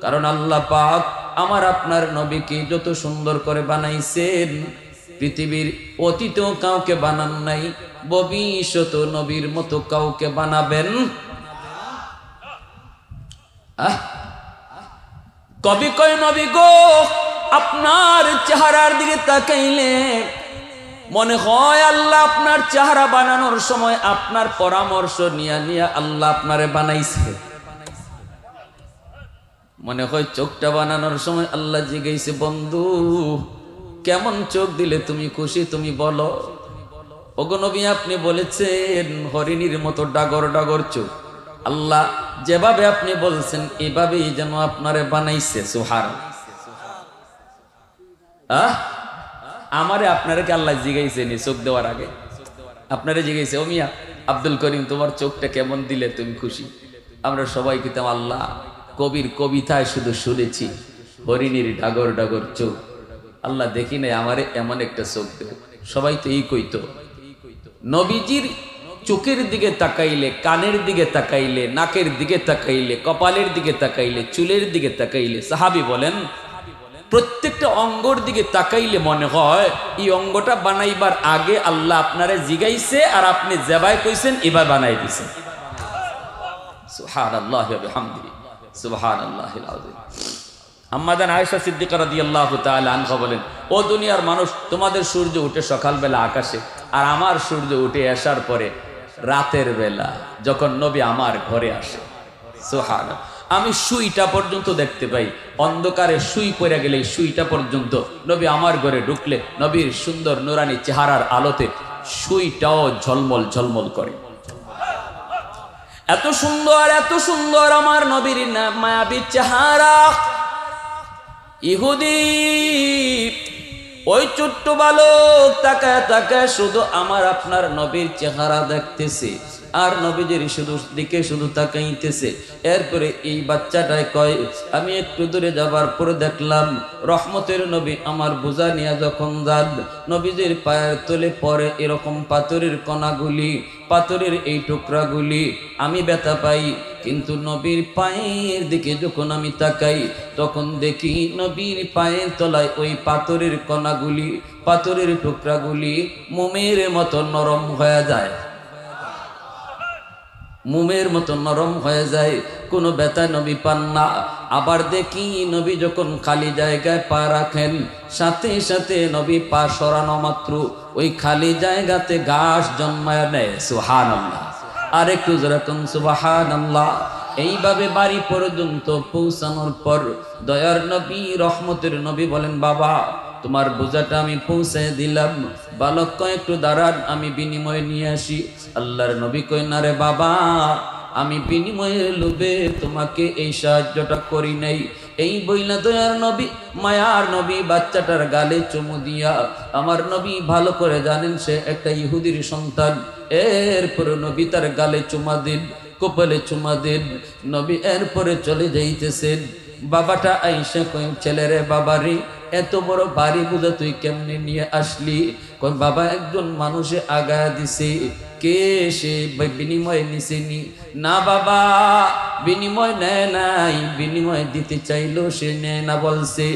কারণ আল্লাহ পাক আমার আপনার নবীকে যত সুন্দর করে বানাইছেন, পৃথিবীর অতীতেও কাউকে বানান নাই, ভবিষ্যত নবীর মতো কাউকে বানাবেন। কবি কয়, নবী গো আপনার চেহারার দিকে তাকাইলে মনে হয় আল্লাহ আপনার চেহারা বানানোর সময় আপনার পরামর্শ নিয়ে আল্লাহ আপনারে বানাইছে। মনে হয় চোখটা বানানোর সময় আল্লাহ জিজ্ঞাসা, বন্ধু কেমন চোখ দিলে তুমি খুশি, তুমি বলো। ওগো নবী আপনি বলেছেন হরিণীর মতো ডাগর ডাগর চোখ, আল্লাহ যেভাবে আপনি বলছেন এভাবেই যেন আপনারে বানাইছে। সুবহানাল্লাহ। আমারে আপনারে কি আল্লাহ জিগাইছে নি চোখ দেওয়ার আগে? আপনারে জিগাইছে, ও মিয়া আব্দুল করিম তোমার চোখটা কেমন দিলে তুমি খুশি? আমরা সবাই কিতাম আল্লাহ কবির কবিতায় শুধু শুনেছি হরিণীর ডাগর ডাগর চোখ, আল্লাহ দেখি নাই আমারে এমন একটা চোখ দেবে। সবাই তো এই কইতো। নবীজির চোখের দিকে তাকাইলে, কানের দিকে তাকাইলে, নাকের দিকে তাকাইলে, কপালের দিকে তাকাইলে, চুলের দিকে তাকাইলে, সাহাবী বলেন প্রত্যেকটা অঙ্গর দিকে তাকাইলে মনে হয় এই অঙ্গটা বানাইবার আগে আল্লাহ আপনারে জিগাইছে আর আপনি যেভাবে কইছেন এবার বানাই দিছেন। সুবহানাল্লাহি ওয়া বিহামদিহি সুবহানাল্লাহিল আযীম। আম্মাজান আয়েশা সিদ্দিকা রাদিয়াল্লাহু তাআলা আনহা বলেন, ও দুনিয়ার মানুষ, তোমাদের সূর্য উঠে সকালবেলা আকাশে, আর আমার সূর্য উঠে আসার পরে রাতের বেলা যখন নবী আমার ঘরে আসে, সুবহানাল্লাহ, আমি সুইটা পর্যন্ত দেখতে পাই। অন্ধকারে সুই পড়ে গেলে সুইটা পর্যন্ত, নবী আমার ঘরে ঢুকলে নবীর সুন্দর নুরানি চেহারার আলোতে সুইটাও ঝলমল ঝলমল করে। এত সুন্দর আমার নবীর মায়াবী চেহারা। ইহুদি ওই ছোট্ট বালক তাকায় তাকায় শুধু আমার আপনার নবীর চেহারা দেখতেছে আর নবীজির শুধু দিকে শুধু তাকাইতেছে। এরপরে এই বাচ্চাটাই কয়, আমি একটু দূরে যাবার পরে দেখলাম রহমতের নবী আমার বোঝা নিয়ে যখন যান, নবীজির পায়ের তলে পরে এরকম পাথরের কণাগুলি, পাথরের এই টুকরাগুলি, আমি ব্যথা পাই। কিন্তু নবীর পায়ের দিকে যখন আমি তাকাই তখন দেখি নবীর পায়ের তলায় ওই পাথরের কণাগুলি, পাথরের টুকরাগুলি মোমের মতো নরম হয়ে যায়, মোমের মতো নরম হয়ে যায়, কোনো ব্যথা নবী পান না। আবার দেখি নবী যখন খালি জায়গায় পা রাখেন, সাথে সাথে নবী পা সরানো মাত্র ওই খালি জায়গাতে ঘাস জন্মায় নেয়। সুবহানাল্লাহ। আর একটু যেরকম সুবহানাল্লাহ। এইভাবে বাড়ি পর্যন্ত পৌঁছানোর পর দয়ার নবী রহমতের নবী বলেন, বাবা তোমার বোঝাটা আমি পৌঁছে দিলাম। বালক কয়, একটু দাঁড়ান, আমি বিনিময় নিয়ে আসি। আল্লাহর নবী কয়, না রে বাবা, আমি বিনিময়ের লোভে তোমাকে এই সাহায্যটা করি নাই। এই বইলা দয়ার নবী মায়ার নবী বাচ্চাটার গালে চুমু দিয়া, আমার নবী ভালো করে জানেন সে একটা ইহুদির সন্তান, এরপর নবী তার গালে চুমা দিন। কপালে চুমা দেন। নবী এরপরে চলে যাইতেছেন। বাবাটা আইসা কই, ছেলেরে বাবারে, এত বড় বাড়ি বুঝা তুই কেমনে নিয়ে আসলি? কই বাবা, একজন মানুষে আগায়া দিছে। কে সে? বিনিময় নিছেনি? না বাবা, বিনিময় নেয় নাই, বিনিময় দিতে চাইলো সে নেয় না বলছে,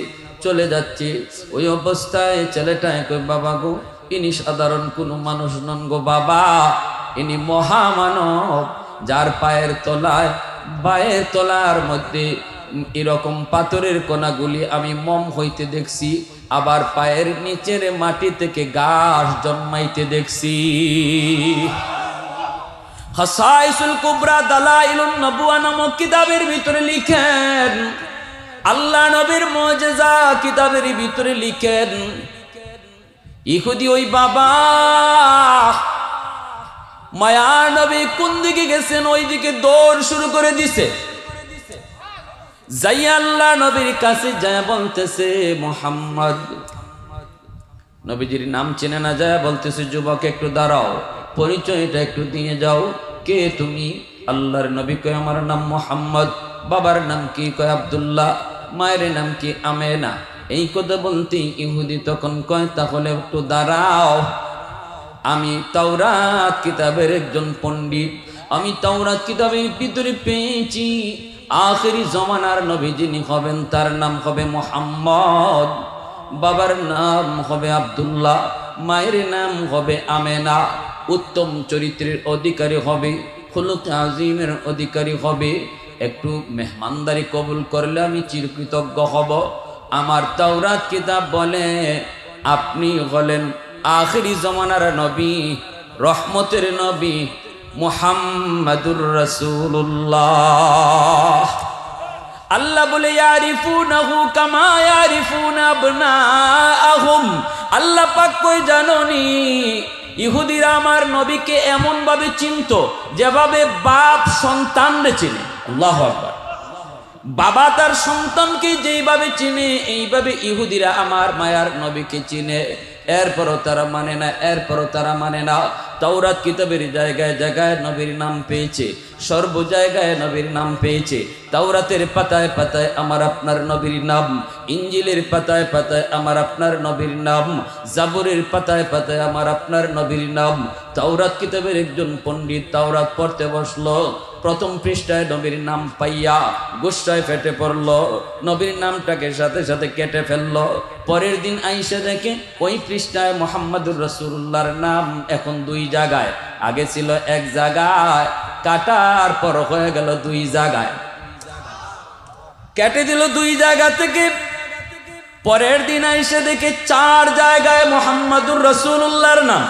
চলে যাচ্ছে। ওই অবস্থায় ছেলেটা কই, বাবা গো, ইনি সাধারণ কোনো মানুষ নন গো বাবা, ইনি মহামানব, যার পায়ের তলার মধ্যে এরকম পাথরের কণাগুলি আমি মম হইতে দেখছি, আবার পায়ের নিচের মাটি থেকে গাছ জন্মাইতে দেখছি। খাসাইসুল কুবরা দালাইলুন নবুয়া নামক কিতাবের ভিতরে লিখেন, আল্লাহ নবীর মুজিজা কিতাবের ভিতরে লিখেন, ইহুদি ওই বাবা মায়ার নবী কোন দিকে গেছেন ওই দিকে দৌড় শুরু করে দিছে। যাই আল্লাহ নবীর কাছে যায় বলতেছে, মুহাম্মদ। নবীজির নাম চেনে না, যায় বলতেছে, যুবক একটু দাঁড়াও, পরিচয়টা একটু দিয়ে যাও, কে তুমি? আল্লাহর নবী কয়, আমার নাম মুহাম্মদ। বাবার নাম কি? কয় আব্দুল্লাহ। মায়ের নাম কি? আমেনা। এই কথা বলতে ইহুদি তখন কয়, তাহলে একটু দাঁড়াও, আমি তাওরাত কিতাবের একজন পণ্ডিত, আমি তাওরাত কিতাবের ভিতরে পেয়েছি আখেরি জমানার নবী যিনি হবেন তার নাম হবে মুহাম্মদ, বাবার নাম হবে আব্দুল্লাহ, মায়ের নাম হবে আমেনা, উত্তম চরিত্রের অধিকারী হবে, খুলুক আজিমের অধিকারী হবে, একটু মেহমানদারি কবুল করলে আমি চিরকৃতজ্ঞ হব। আমার তাওরাত কিতাব বলে আপনি হলেন আখেরি জমানার নবী, রহমতের নবী মুহাম্মাদুর রাসূলুল্লাহ। আল্লাহ বলে, ইয়ারিফুনাহু কামা ইয়ারিফুনা আবনাআহুম। আল্লাহ পাক কই, জানোনি ইহুদিরা আমার নবীকে এমন ভাবে চিনতো যেভাবে বাপ সন্তানরে চিনে। আল্লাহু আকবার। বাবা তার সন্তানকে যেইভাবে চিনে, এইভাবে ইহুদিরা আমার মায়ার নবীকে চিনে। এরপরও তারা মানে না, তাওরাত কিতাবের জায়গায় জায়গায় নবীর নাম পেয়েছে, সর্ব জায়গায় নবীর নাম পেয়েছে। তাওরাতের পাতায় পাতায় আমার আপনার নবীর নাম, ইঞ্জিলের পাতায় পাতায় আমার আপনার নবীর নাম, জাবরের পাতায় পাতায় আমার আপনার নবীর নাম। তাওরাত কিতাবের একজন পণ্ডিত তাওরাত পড়তে বসলো, প্রথম পৃষ্ঠায় নবীর নাম পাইয়া গুসায় ফেটে পড়লো, নবীর নামটাকে সাথে সাথে কেটে ফেললো। পরের দিন আইসা দেখে ওই পৃষ্ঠায় মুহাম্মাদুর রাসূলুল্লাহর নাম এখন দুই জায়গায়, আগে ছিল এক জায়গায়, কাটার পর হয়ে গেল দুই জায়গায়, কেটে দিল দুই জায়গা থেকে। পরের দিন আইসা দেখে চার জায়গায় মুহাম্মাদুর রাসূলুল্লাহর নাম,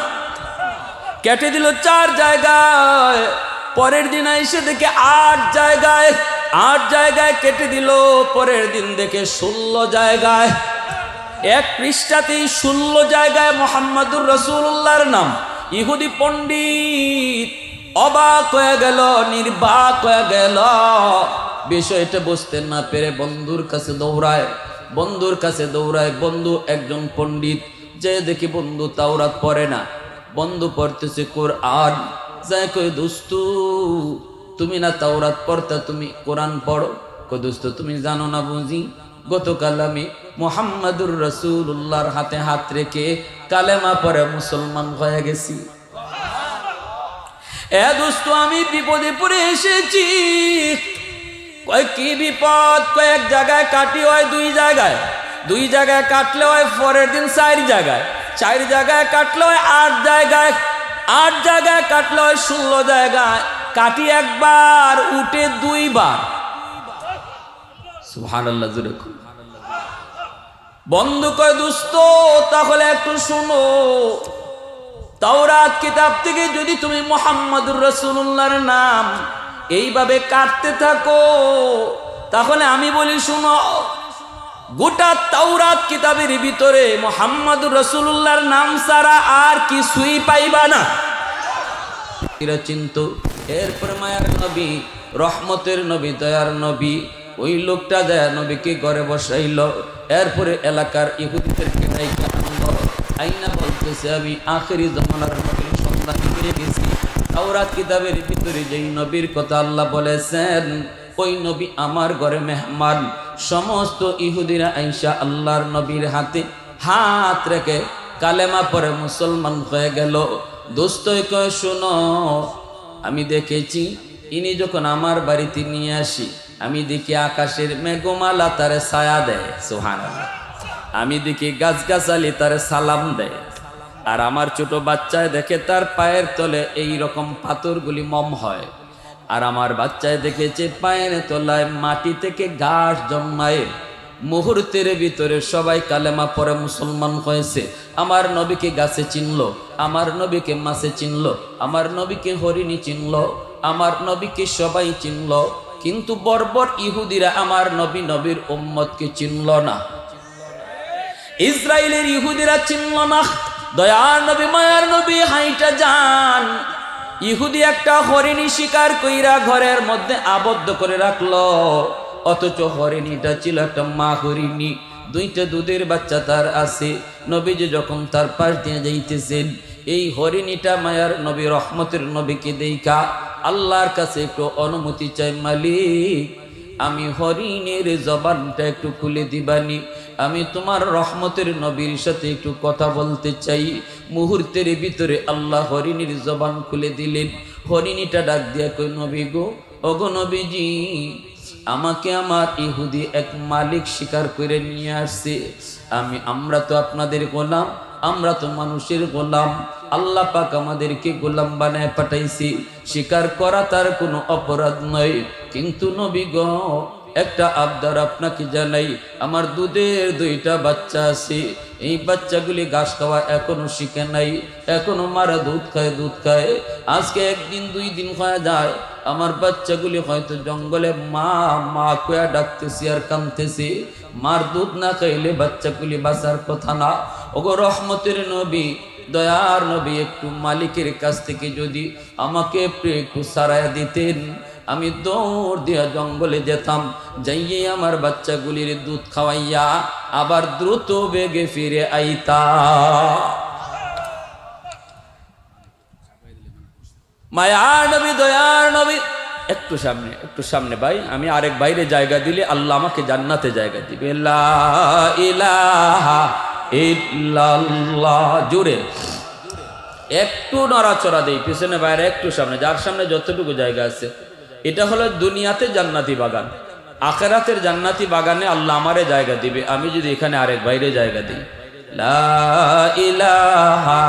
কেটে দিল চার জায়গায়। পরের দিন আইসে দেখে আট জায়গায় কেটে দিল। পরের দিন দেখে 16 জায়গায়, এক পৃষ্ঠাতেই 16 জায়গায় মুহাম্মাদুর রাসূলুল্লাহর নাম। ইহুদি পণ্ডিত অবাক হয়ে গেল, নির্বাক হয়ে গেল। বিষয়টা বুঝতে না পেরে বন্ধুর কাছে দৌড়ায়। বন্ধু একজন পণ্ডিত, যে দেখি বন্ধু তাওরাত পড়ে না, বন্ধু পড়তেছে কোরআন। যায় কই, দোস্ত তুমি না তাওরাত পড়তা, তুমি কোরআন পড়ো? কই, দোস্ত তুমি জানো না বুঝি, গতকাল আমি মুহাম্মাদুর রাসূলুল্লাহর হাতে হাত রেখে কালেমা পড়ে মুসলমান হয়ে গেছি। এ দোস্ত, আমি বিপদে পড়ে এসেছি। কয়, কি বিপদ? কয়েক জায়গায় কাটি হয় দুই জায়গায় কাটলে হয় পরের দিন 4 জায়গায়, 4 জায়গায় কাটলে হয় 8 জায়গায়, 8 জায়গায় কাটলে হয় 16 জায়গায়, কাটি একবার উঠে 2 বার। সুবহানাল্লাহ। জোরে বন্ধু কয়, দোস্ত তাহলে একটু শুনো, তাওরাত কিতাব থেকে যদি তুমি মুহাম্মাদুর রাসূলুল্লাহর নাম এইভাবে কাটতে থাকো, তাহলে আমি বলি শুনো, গোটা তাওরাত কিতাবের ভিতরে মুহাম্মাদুর রাসূলুল্লাহর নাম ছাড়া আর কিছুই পাইবা না। এরা চিন্ত। এরপর মায়ার নবী, রহমতের নবী, দয়ার নবী, ওই লোকটা দয়া নবীকে ঘরে বসাইল। এরপরে এলাকার ইহুদিদেরকে আইনা বলতেছে, আমি আখেরি জমানার নবীর সন্ধান পেয়ে গেছি, তাওরাত কিতাবের ভিতরে যেই নবীর কথা আল্লাহ বলেছেন, ওই নবী আমার ঘরে মেহমান। সমস্ত ইহুদিরা আইসা আল্লাহর নবীর হাতে হাত রেখে কালেমা পরে মুসলমান হয়ে গেল। দোস্তই কয়, শুনো, আমি দেখেছি ইনি যখন আমার বাড়িতে নিয়ে আসি, আমি দেখি আকাশের মেঘমালা তারে ছায়া দেয়, সুবহানাল্লাহ। আমি দেখি গাছগাছালি তারে সালাম দেয়। আর আমার ছোট বাচ্চায় দেখে তার পায়ের তলে এই রকম পাথরগুলি মম হয়। আর আমার বাচ্চায় দেখেছে পায়ের তলায় মাটি থেকে ঘাস জন্মায়। মুহূর্তের ভিতরে সবাই কালেমা পরে মুসলমান হয়েছে। আমার নবীকে গাছে চিনলো, আমার নবীকে মাছে চিনলো, আমার নবীকে হরিণী চিনলো, আমার নবীকে সবাই চিনলো। কিন্তু বর্বর ইহুদিরা আমার নবীর উম্মতকে চিনল না। ইসরায়েলের ইহুদিরা চিনল না। দয়ার নবী মায়ার নবী হাইটা যান, ইহুদি একটা হরিণী শিকার কইরা ঘরের মধ্যে আবদ্ধ করে রাখলো। অথচ হরিণীটা ছিল একটা মা হরিণী, দুইটা দুধের বাচ্চা তার আছে। নবীজি যখন তার পাশ দিয়ে যাইতেছেন, এই হরিণীটা মায়ার নবী রহমতের নবীকে দেখা আল্লাহর কাছে একটু অনুমতি চাই, মালিক আমি হরিণের জবানটা একটু খুলে দিবানি, আমি তোমার রহমতের নবীর সাথে একটু কথা বলতে চাই। মুহূর্তের ভিতরে আল্লাহ হরিণীর জবান খুলে দিলেন। হরিণীটা ডাক দিয়া কই, নবী গো, ওগো নবীজি, আমাকে আমার ইহুদি এক মালিক শিকার করে নিয়ে আসছে। আমরা তো আপনাদের গোলাম, আমরা তো মানুষের গোলাম। আল্লাহ পাক আমাদেরকে গোলাম বানায় পাঠাইছি, শিকার করা তার কোনো অপরাধ নয়। কিন্তু নবী গো, একটা আবদার আপনাকে জানাই, আমার দুধের দুইটা বাচ্চা আছে, এই বাচ্চাগুলি ঘাস খাওয়া এখনো শিখে নাই, এখনো মারা দুধ খায়। আজকে একদিন দুই দিন হয়ে যায়, আমার বাচ্চাগুলি হয়তো জঙ্গলে মা মা কয়া ডাকতেছি আর কাঁদতেছি। মার দুধ না খাইলে বাচ্চাগুলি বাঁচার কথা না। ওগো রহমতের নবী, দয়ার নবী, একটু মালিকের কাছ থেকে যদি আমাকে একটু সারায়া দিতেন, আমি দৌড় দিয়া জঙ্গলে যেতাম, যাইয়ে আমার বাচ্চাগুলির দুধ খাওয়াইয়া আবার দ্রুত বেগে ফিরে আইতা। মায়ার নবী, দয়ার নবী, একটু সামনে ভাই, আমি আরেক বাইরে জায়গা দিলে আল্লাহ আমাকে জান্নাতে জায়গা দিবে। লা ইলাহা ইল্লাল্লাহ, জুড়ে একটু নড়াচড়া দেই, পিছনে বাইরে একটু সামনে, যার সামনে যতটুকু জায়গা আছে। এটা হলো দুনিয়াতে জান্নাতি বাগান, আখিরাতের জান্নাতি বাগানে আল্লাহ আমারে জায়গা দিবে আমি যদি এখানে আরেক বাইরে জায়গা দিই। লা ইলাহা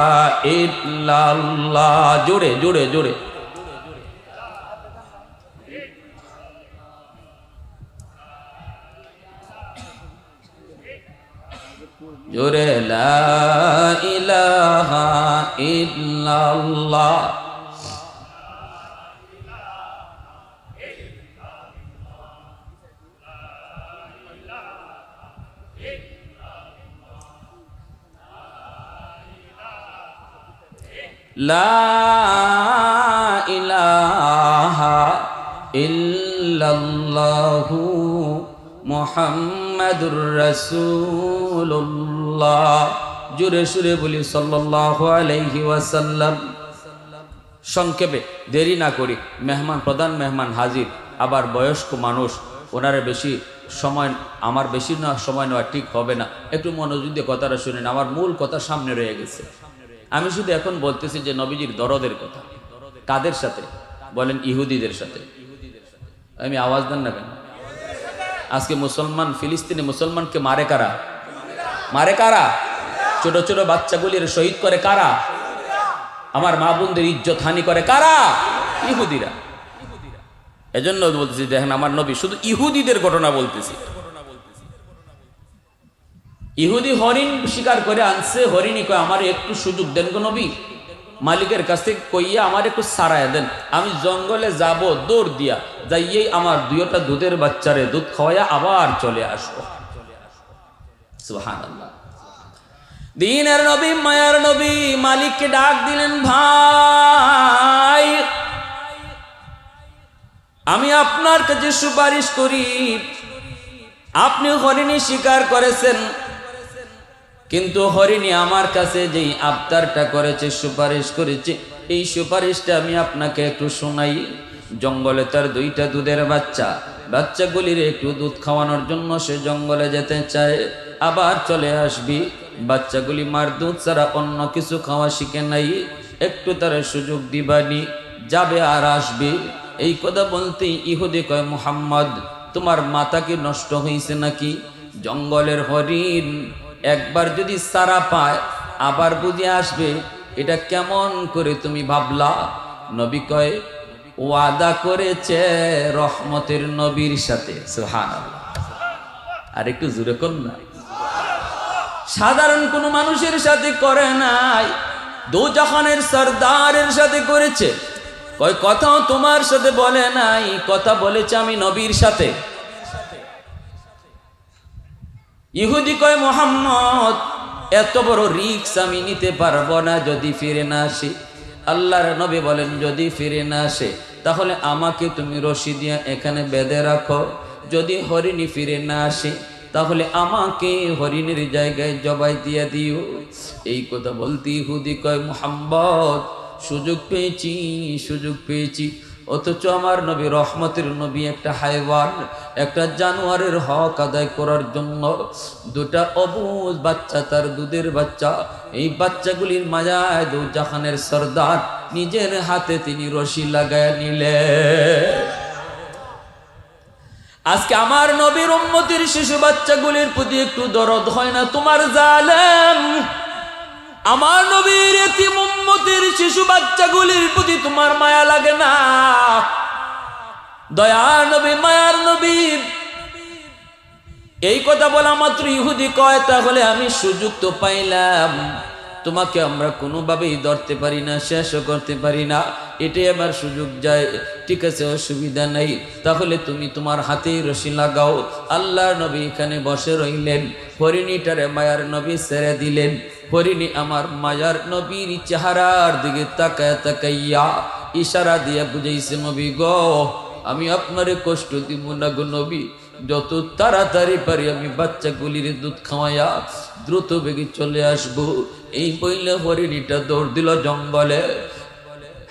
ইল্লাল্লাহ, জোরে জোরে জোরে। জোরে লা ইলাহা ইল্লাল্লাহ। লা ইলাহা ইল্লাল্লাহু মুহাম্মাদুর রাসূলুল্লাহ। জোরে সুরে বলি সাল্লাল্লাহু আলাইহি ওয়াসাল্লাম। সংক্ষেপে দেরি না করি, প্রধান মেহমান হাজির, আবার বয়স্ক মানুষ, ওনারা বেশি সময়, আমার বেশি না সময় নেওয়া ঠিক হবে না। একটু মনোযোগ দিয়ে কথাটা শুনেন, আমার মূল কথা সামনে রয়ে গেছে। আমি শুধু এখন বলতেছি যে নবীজির দরদের কথা। কাদের সাথে বলেন? ইহুদিদের সাথে। আমি আওয়াজ দেন না কেন? আজকে মুসলমান, ফিলিস্তিনে মুসলমানকে মারে কারা? ছোট ছোট বাচ্চাগুলির শহীদ করে কারা? আমার মা বোনদের ইজ্জত হানি করে কারা? ইহুদিরা। এজন্য বলতেছি, দেখেন আমার নবী শুধু ইহুদিদের ঘটনা বলতেছি। ইহুদি হরিণ শিকার করে আনছে, হরিণী কয় আমার একটু সুযোগ দেন গো নবী, মালিকের কাছ থেকে কইয়া আমার একটু সারায় দেন, আমি জঙ্গলে যাব, দৌড় দিয়া যাইয়েই আমার দুইটা দুধের বাচ্চারে দুধ খাওয়াইয়া আবার চলে আসবো। সুবহানাল্লাহ। দিনের নবী, মায়ার নবী মালিককে ডাক দিলেন, ভাই আমি আপনার কাছে সুপারিশ করি, আপনি হরিণী শিকার করেছেন, কিন্তু হরিণী আমার কাছে যেই আবদারটা করেছে, সুপারিশ করেছে, এই সুপারিশটা আমি আপনাকে একটু শোনাই। জঙ্গলে তার দুইটা দুধের বাচ্চা, বাচ্চাগুলির একটু দুধ খাওয়ানোর জন্য সে জঙ্গলে যেতে চায়, আবার চলে আসবি। বাচ্চাগুলি মার দুধ ছাড়া অন্য কিছু খাওয়া শিখে নাই, একটু তার সুযোগ দিবানি, যাবে আর আসবি। এই কথা বলতেই ইহুদি কয়, মুহাম্মদ তোমার মাথা কি নষ্ট হয়েছে নাকি? জঙ্গলের হরিণ একবার যদি সারা পায় আবার বুঝে আসবে, এটা কেমন করে তুমি ভাবলা? নবী কয়, ওয়াদা করেছে রহমতের নবীর সাথে। সুবহানাল্লাহ। আর একটু জোরে কোন না, সাধারণ কোন মানুষের সাথে করে নাই, দোজাহানের সরদারের সাথে করেছে। কয় কথাও তোমার সাথে বলে নাই, কথা বলেছে আমি নবীর সাথে। ইহুদি কয়, মুহাম্মদ এত বড় রিস্ক আমি নিতে পারবো না যদি ফিরে না আসি। আল্লাহর নবী বলেন, যদি ফিরে না আসে তাহলে আমাকে তুমি রশি দিয়ে এখানে বেঁধে রাখো, যদি হরিণী ফিরে না আসে তাহলে আমাকে হরিণের জায়গায় জবাই দিয়ে দিও। এই কথা বলতে ইহুদি কয়, মুহাম্মদ সুযোগ পেয়েছি, সুযোগ পেয়েছি, অথচ আমার নবী রহমতের নবী একটা হায়ওয়ান, একটা জানোয়ারের হক আদায় করার জন্য দুটা অবুঝ বাচ্চা, তার দুধের বাচ্চা, এই বাচ্চাগুলির মাজায় দোজাহানের সরদার নিজের হাতে তিনি রশি লাগায় নিলেন। আজকে আমার নবীর উম্মতের শিশু বাচ্চাগুলির প্রতি একটু দরদ হয় না তোমার? জালেম, আমার নবীর এতিম উম্মতের শিশু বাচ্চাগুলির প্রতি তোমার মায়া লাগে না? দয়ার নবী, মায়ার নবী। এই কথা বলা মাত্র ইহুদি কয়, তাহলে আমি সুযোগ তো পাইলাম, তোমাকে আমরা কোনোভাবেই ধরতে পারি না, শেষও করতে পারি না, এটাই আমার সুযোগ যায়। ঠিক আছে, অসুবিধা নাই, তাহলে তুমি তোমার হাতেই রশি লাগাও। আল্লাহর নবী এখানে বসে রইলেন, হরিণীটারে মায়ার নবী ছেড়ে দিলেন। হরিণী আমার মায়ার নবীর চেহারার দিকে তাকায় তাকাইয়া ইশারা দিয়া বুঝাইছে, নবী গো আমি আপনারে কষ্ট দিব না গো নবী, যত তাড়াতাড়ি পারি আমি বাচ্চাগুলির দুধ খাওয়াইয়া দ্রুত বেগে চলে আসবো। এই বইলে হরিণীটা দৌড় দিল জঙ্গলে।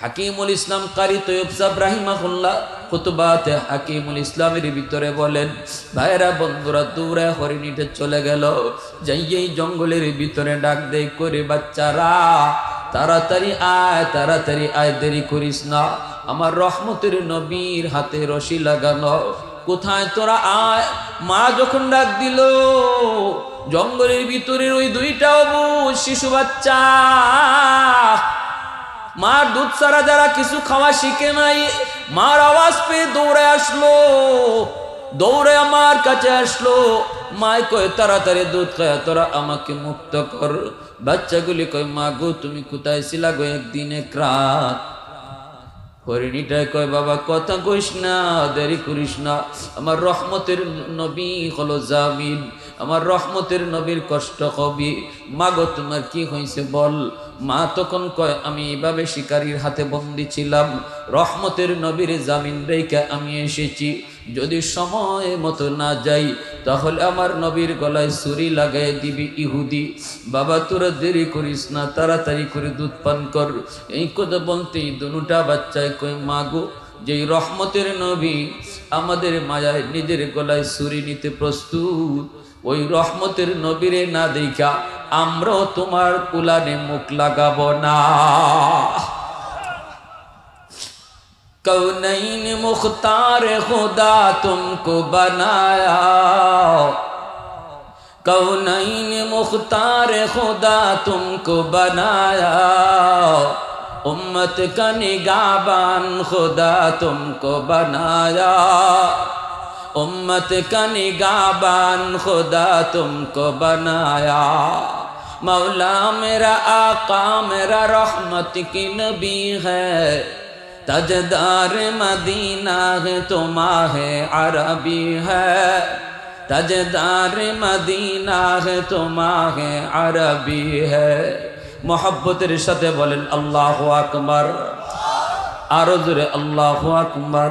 হাকিমুল ইসলাম কারি তৈয়ব সাহেব রাহিমাহুল্লাহ খুতবাতে হাকিমুল ইসলামের ভিতরে বলেন, ভাইরা বন্ধুরা দৌড়ায় হরিণীটা চলে গেল, যাইয়েই জঙ্গলের ভিতরে ডাক দেয় করে, বাচ্চারা তাড়াতাড়ি আয়, তাড়াতাড়ি আয়, দেরি করিস না, আমার রহমতের নবীর হাতে রশি লাগানো, কোথায় তোরা আয়। মা যখন ডাক দিল, জঙ্গলের ভিতরের ওই দুইটা অবুঝ শিশু বাচ্চা, মার দুধ ছাড়া যারা কিছু খাওয়া শিখে নাই, মার আওয়াজ পেয়ে দৌড়ে আসলো, দৌড়ে আমার কাছে আসলো। মায় কয়, তাড়াতাড়ি দুধ খায় তোরা আমাকে মুক্ত কর। বাচ্চাগুলি কয়, মা গো তুমি কোথায় ছিলা গো একদিন এক রাত? হরিণীটাই কয়, বাবা কথা কইস না, দেরি করিস না, আমার রহমতের নবী হলো জামিন, আমার রহমতের নবীর কষ্ট হবে। মা গো তোমার কি হয়েছে বল। মা তখন কয়, আমি এইভাবে শিকারীর হাতে বন্দি ছিলাম, রহমতের নবীর জামিন রেখে আমি এসেছি, যদি সময় মতো না যাই তাহলে আমার নবীর গলায় ছুরি লাগাই দিবি ইহুদি। বাবা তোরা দেরি করিস না, তাড়াতাড়ি করে দুধ পান কর। এই কথা বলতেই দুটা বাচ্চায় কই, মা গো যেই রহমতের নবী আমাদের মায়ায় নিজের গলায় ছুরি নিতে প্রস্তুত, ওই রহমতের নবীরে না দেখা আমরাও তোমার কুলানে মুখ লাগাবো না। कौनैन मुख्तार खुदा तुमको बनाया, कौनैन मुख्तार खुदा तुमको बनाया, उम्मत का निगाहबान खुदा तुमको बनाया, उम्मत का निगाहबान खुदा तुमको बनाया। मौला मेरा आका मेरा रहमत की नबी है, ताजदार मदीना है तो माहे अरबी है, ताजदार मदीना है तो माहे अरबी है। मोहब्बतेर साथे बोलें अल्लाहु अकबर, आरो जोरे अल्लाहु अकबर।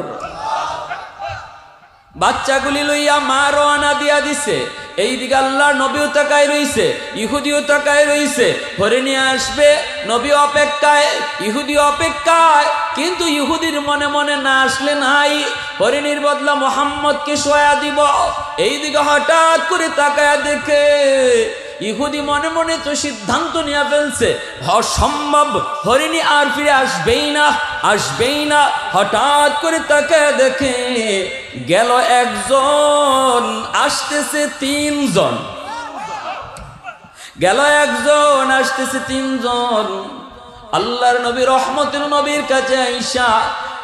বাচ্চাগুলি লইয়া মা রওনা দিয়া দিছে। এইদিকে আল্লাহর নবীও তাকায় রইছে, ইহুদিও তাকায় রইছে, হরিণী আসবে, নবী অপেক্ষায়, ইহুদি অপেক্ষায়। কিন্তু ইহুদির মনে মনে না আসলে নাই, হরিণীর বদলা মোহাম্মদকে শোয়া দিব। এইদিকে হঠাৎ করে তাকায় দেখে ইহুদি মনে মনে তো সিদ্ধান্ত নিয়ে ফেলছে অসম্ভব, হরিণী আর ফিরে আসবেই না, আসবেই না। হঠাৎ করে তাকায় দেখে গেল একজন, আসতেছে তিনজন, গেল একজন, আসতেছে তিনজন। আল্লাহর নবী রহমতের নবীর কাছে আইসা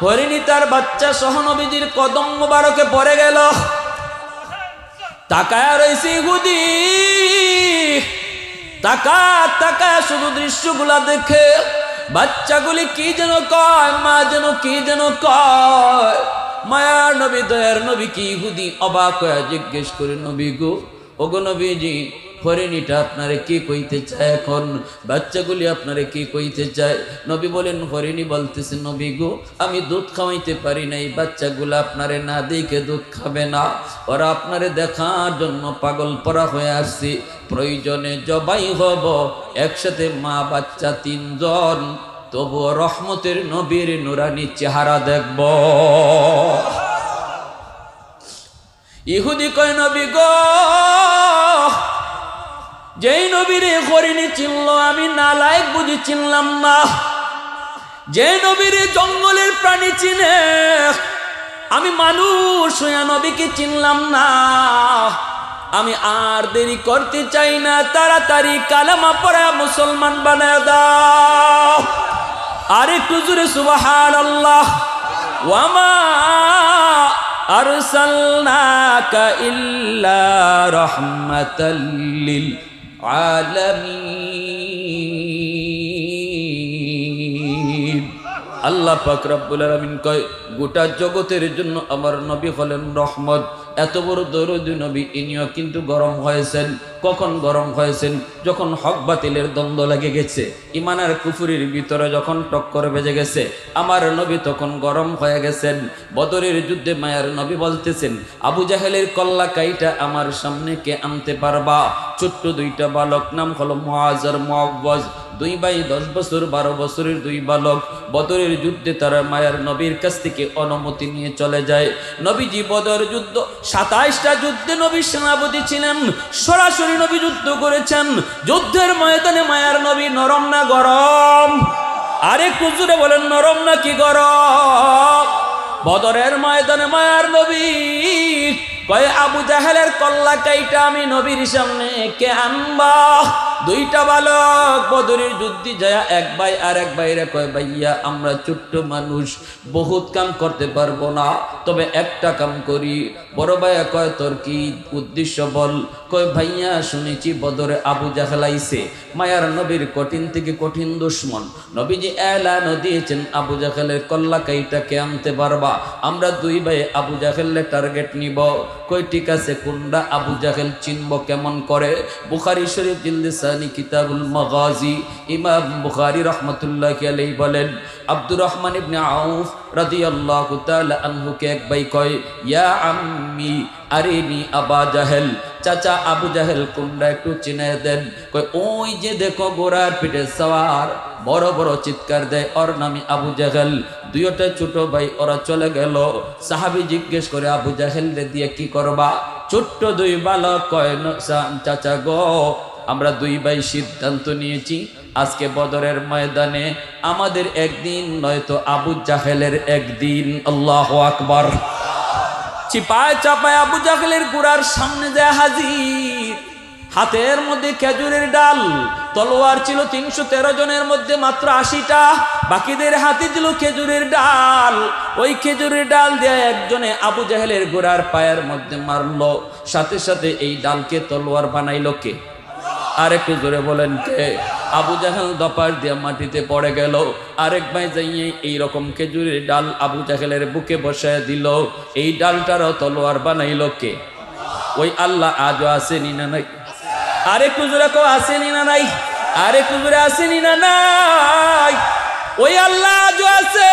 হরিণী তার বাচ্চা সহ নবীজির কদম মোবারকে পড়ে গেল। তাকায় রয়েছে ইহুদি, তাকা তাকায় শুধু দৃশ্যগুলা দেখে, বাচ্চাগুলি কি যেন কয়, মা যেন কি যেন কয়। মায়ার নবী দয়ার নবী কি ইহুদি অবাক হয়ে জিজ্ঞেস করে, নবী গো, ওগো নবীজি, হরিণীটা আপনারে কি কইতে চায়, এখন বাচ্চাগুলি আপনারে কি কইতে চায়? নবী বলেন, হরিণী বলতেছে, নবী গো, আমি দুধ খাওয়াইতে পারি নাই, বাচ্চাগুলো আপনারে না দেখে দুধ খাবে না, ওরা আপনারে দেখার জন্য পাগল পরা হয়ে আসছে, প্রয়োজনে জবাই হব একসাথে, মা বাচ্চা তিনজন, তবুও রহমতের নবীর নুরানি চেহারা দেখব। ইহুদি কয়, নবী গো, যেই নবীরে হরিণী চিনল আমি নালায়েক বুঝি চিনলাম না, যে নবীরে জঙ্গলের প্রাণী চিনে আমি মানুষ হইয়া নবীকে চিনলাম না। আমি আর দেরি করতে চাই না, তাড়াতাড়ি কালেমা পড়া মুসলমান বানায় দাও। আর একটু জোরে সুবহানাল্লাহ। ওয়ামা আরসালনাকা ইল্লা রাহমাতাল লিল আলামিন। আল্লাহ পাক রব্বুল আলামিন কয়, গোটা জগতের জন্য আমার নবী হলেন রহমত। এত বড় দরুদ নবী, ইনিও কিন্তু গরম হয়েছেন। কখন গরম হয়েছেন? যখন হক বাতিলের দ্বন্দ্ব লেগে গেছে, ইমান আর কুফরির ভিতরে যখন টক্কর বেজে গেছে, আমার নবী তখন গরম হয়ে গেছেন। বদরের যুদ্ধে মায়ার নবী বলতেছেন, আবু জাহেলের কল্লা কাইটা আমার সামনে কে আনতে পারবা? ছোট্ট দুইটা বালক, নাম হলো মুআজ আর মুআওয়াজ, দুই ভাই, 10 বছর 12 বছরের দুই বালক। বদরের যুদ্ধে তারা মায়ার নবীর কাছ থেকে অনুমতি নিয়ে চলে যায়। নবীজি বদর যুদ্ধ 27টা যুদ্ধে নবীর সেনাপতি ছিলেন, সরাসরি নবী যুদ্ধ করেছেন। যুদ্ধের ময়দানে মায়ার নবী নরম না গরম? আরেকটু জোরে বলেন, নরম না কি গরম? বদরের ময়দানে মায়ার নবী কয়, আবু জাহেলের কল্লা কাইটা আমি নবীর সামনে কে আনবা? দুইটা বালক বদরের যুদ্ধে যায়, এক ভাই আর এক ভাইরা কয়, ভাইয়া আমরা ছোট্ট মানুষ, বহুত কাম করতে পারবো না, তবে একটা কাম করি। বড় ভাইয়া কয়, তোর কি উদ্দেশ্য বল? কয়, ভাইয়া শুনেছি বদরে আবু জাহেল আইছে, মায়ার নবীর কঠিন থেকে কঠিন দুশমন। নবীজি এলান দিয়েছেন, আবু জাহেলের কল্লা কাইটাকে আনতে পারবা? আমরা দুই ভাই আবু জাহেলের টার্গেট নিব। কই ঠিক আছে, কোনটা আবু জাহেল চিনব কেমন করে? বুখারী শরীফ জিলদে সানি কিতাবুল মাগাজি, ইমাম বুখারী রাহমাতুল্লাহি আলাইহি বলেন, আব্দুর রহমান ইবনে আউফ রাদিয়াল্লাহু তাআলা আনহুকে এক ভাই কয়, ইয়া আম্মি আরিনি আবা জাহেল, চাচা আবু জাহেল কোনটা একটু চিনে দেন। কয়, ওই যে দেখো ঘোড়ার পিঠে সওয়ার, বড় বড় চিৎকার দেয়, ওর নামই আবু জাহেল। দুইটা ছোট ভাই ওরা চলে গেল। সাহাবী জিজ্ঞেস করে, আবু জাহেল রে দিয়ে কি করবা? ছোট্ট দুই বালক কয়, চাচা গো, আমরা দুই ভাই সিদ্ধান্ত নিয়েছি, আজকে বদরের ময়দানে আমাদের একদিন, নয়তো আবু জাহেলের একদিন। আল্লাহু আকবার। চিপায় চাপায় আবু জাহেলের গুড়ার সামনে যায় হাজির, হাতের মধ্যে খেজুরের ডাল, তলোয়ার ছিল 313 জনের মধ্যে মাত্র 80টা, বাকিদের হাতে ছিল খেজুরের ডাল। ওই খেজুরের ডাল দিয়ে একজনে আবু জাহেলের গোড়ার পায়ের মধ্যে মারলো, সাথে সাথে এই ডালকে তলোয়ার বানাইলো কে? আর একটু জোরে বলেন কে? আবু জাহেল দপার দিয়ে মাটিতে পড়ে গেল। আরেক ভাই যাইয়ে এইরকম খেজুরের ডাল আবু জাহেলের বুকে বসায় দিল, এই ডালটারও তলোয়ার বানাইলো কে? ওই আল্লাহ আজও আসেনি না নাই? আরেকটু জোরে কো, আসেনি না নাই? আরেকটু জোরে, আসেনি না নাই? ওই আল্লাহ আজও আছে।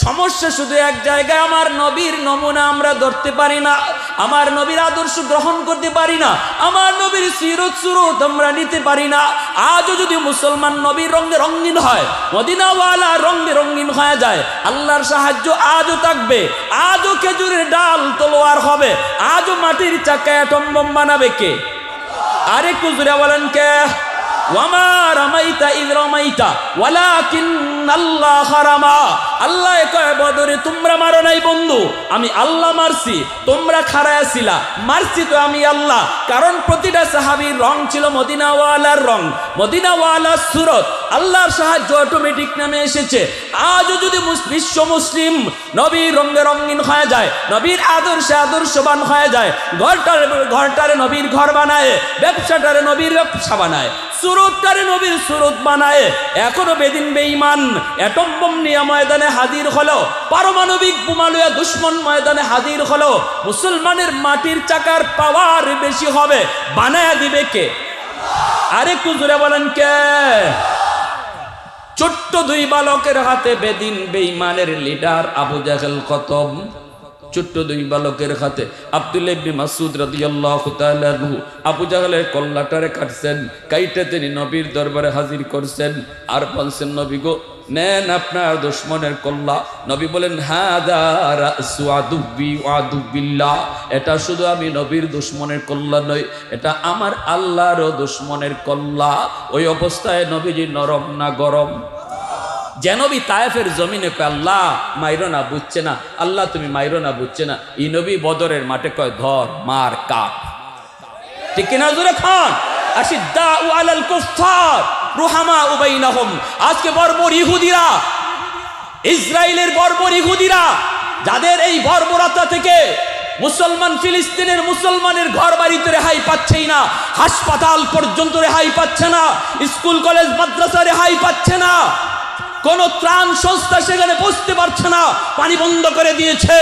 সমস্যা শুধু এক জায়গায়, আমার নবীর নমুনা আমরা ধরতে পারি না। আমার নবীর আদর্শ গ্রহণ করতে পারি না, আমার নবীর সিরত সুরত আমরা নিতে পারি না। আজও যদি মুসলমান নবীর রঙে রঙিন হয়, মদিনাওয়ালা রঙে রঙিন হয়ে যায়, আল্লাহর সাহায্য আজও থাকবে। আজও খেজুরের ডাল তলোয়ার হবে, আজও মাটির চাকা অ্যাটম বোম বানাবে কে? আরেকটু জোরে বলেন কে? ওয়ামা রামাইতা ইয রামাইতা ওয়ালাকিন্নাল্লাহ রামা। আল্লাহ কয় বদরে তোমরা মারো নাই বন্ধু, আমি আল্লাহ মারছি, তোমরা খাড়ায় ছিলা, মারছি তো আমি আল্লাহ। কারণ প্রতিটা সাহাবীর রং ছিল মদিনাওয়ালার রং, মদিনাওয়ালার সুরত, আল্লাহর সাহায্য অটোমেটিক নামে এসেছে। আজও যদি বিশ্ব মুসলিম নবীর রঙে রঙিন হয়ে যায়, নবীর আদর্শে আদর্শবান হয়ে যায়, ঘরটারে নবীর ঘর বানায়, ব্যবসাটারে নবীর ব্যবসা বানায়, সুরতটারে নবীর সুরত বানায়, এখনো বেদিন বেঈমান অ্যাটম বোম নিয়ে ময়দানে হাজির হলো, পারমাণবিক বোমা লইয়া দুশ্মন ময়দানে হাজির হলো, মুসলমানের মাটির চাকার পাওয়ার বেশি হবে, বানায়া দিবে কে? আরেকটু জোরে বলেন কে? ছোট্ট দুই বালকের হাতে বেদিন বেঈমানের লিডার আবু জাহেল খতম। ছোট্ট দুই বালকের হাতে আব্দুল্লাহ ইবনে মাসউদ রাদিয়াল্লাহু তাআলা আনহু আবু জাহেলের কল্লাটারে কাটছেন, কাইটা তিনি নবীর দরবারে হাজির করছেন, আর বলছেন নবী গো নেন আপনার দুশমনের কল্লা। নবী বলেন হাদা রাসু আদুবি ওয়া আদুবিল্লাহ, এটা শুধু আমি নবীর দুশমনের কল্লা নয়, এটা আমার আল্লাহরও দুশমনের কল্লা। ওই অবস্থায় নবীজি নরম না গরম? যে নবী তায়েফের জমিনে কয় আল্লাহ মাইরো না, বুঝছে না, আল্লাহ তুমি মাইরো না, বুঝছে না, এই নবী বদরের মাঠে কয় ধর মার কাট। ঠিক কিনা জোরে খান? আশিদ্দাউ আলাল কুফফার রুহামাউ বাইনাহুম। আজকে বর্বর ইহুদিরা, ইসরায়েলের বর্বর ইহুদিরা, যাদের এই বর্বরতা থেকে মুসলমান ফিলিস্তিনের মুসলমানের ঘর বাড়িতে রেহাই পাচ্ছেই না, হাসপাতাল পর্যন্ত রেহাই পাচ্ছে না, স্কুল কলেজ মাদ্রাসা রেহাই পাচ্ছে না, কোন ত্রাণ সংস্থা সেখানে পৌঁছতে পারছে না, পানি বন্ধ করে দিয়েছে,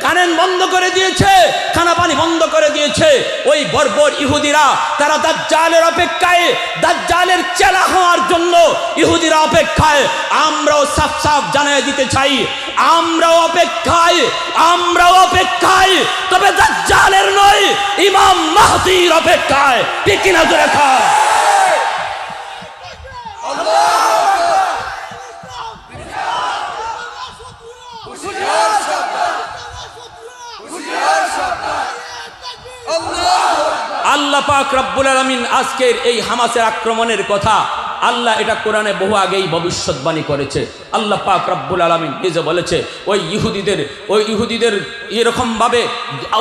কারেন্ট বন্ধ করে দিয়েছে, খানা পানি বন্ধ করে দিয়েছে। ওই বর্বর ইহুদিরা তারা দাজ্জালের অপেক্ষায়, দাজ্জালের চেলা হওয়ার জন্য ইহুদিরা অপেক্ষায়। আমরাও সাফ সাফ জানিয়ে দিতে চাই, আমরাও অপেক্ষায়, আমরাও অপেক্ষায়, তবে দাজ্জালের নয়, ইমাম মাহদীর অপেক্ষায়। ঠিক কিনা জোরে খাও? আল্লাহ পাক রব্বুল আলামিন আজকের এই হামাসের আক্রমণের কথা আল্লাহ এটা কোরআনে বহু আগেই ভবিষ্যৎবাণী করেছে। আল্লাহ পাক রব্বুল আলামিন নিজে বলেছে ওই ইহুদিদের এরকম ভাবে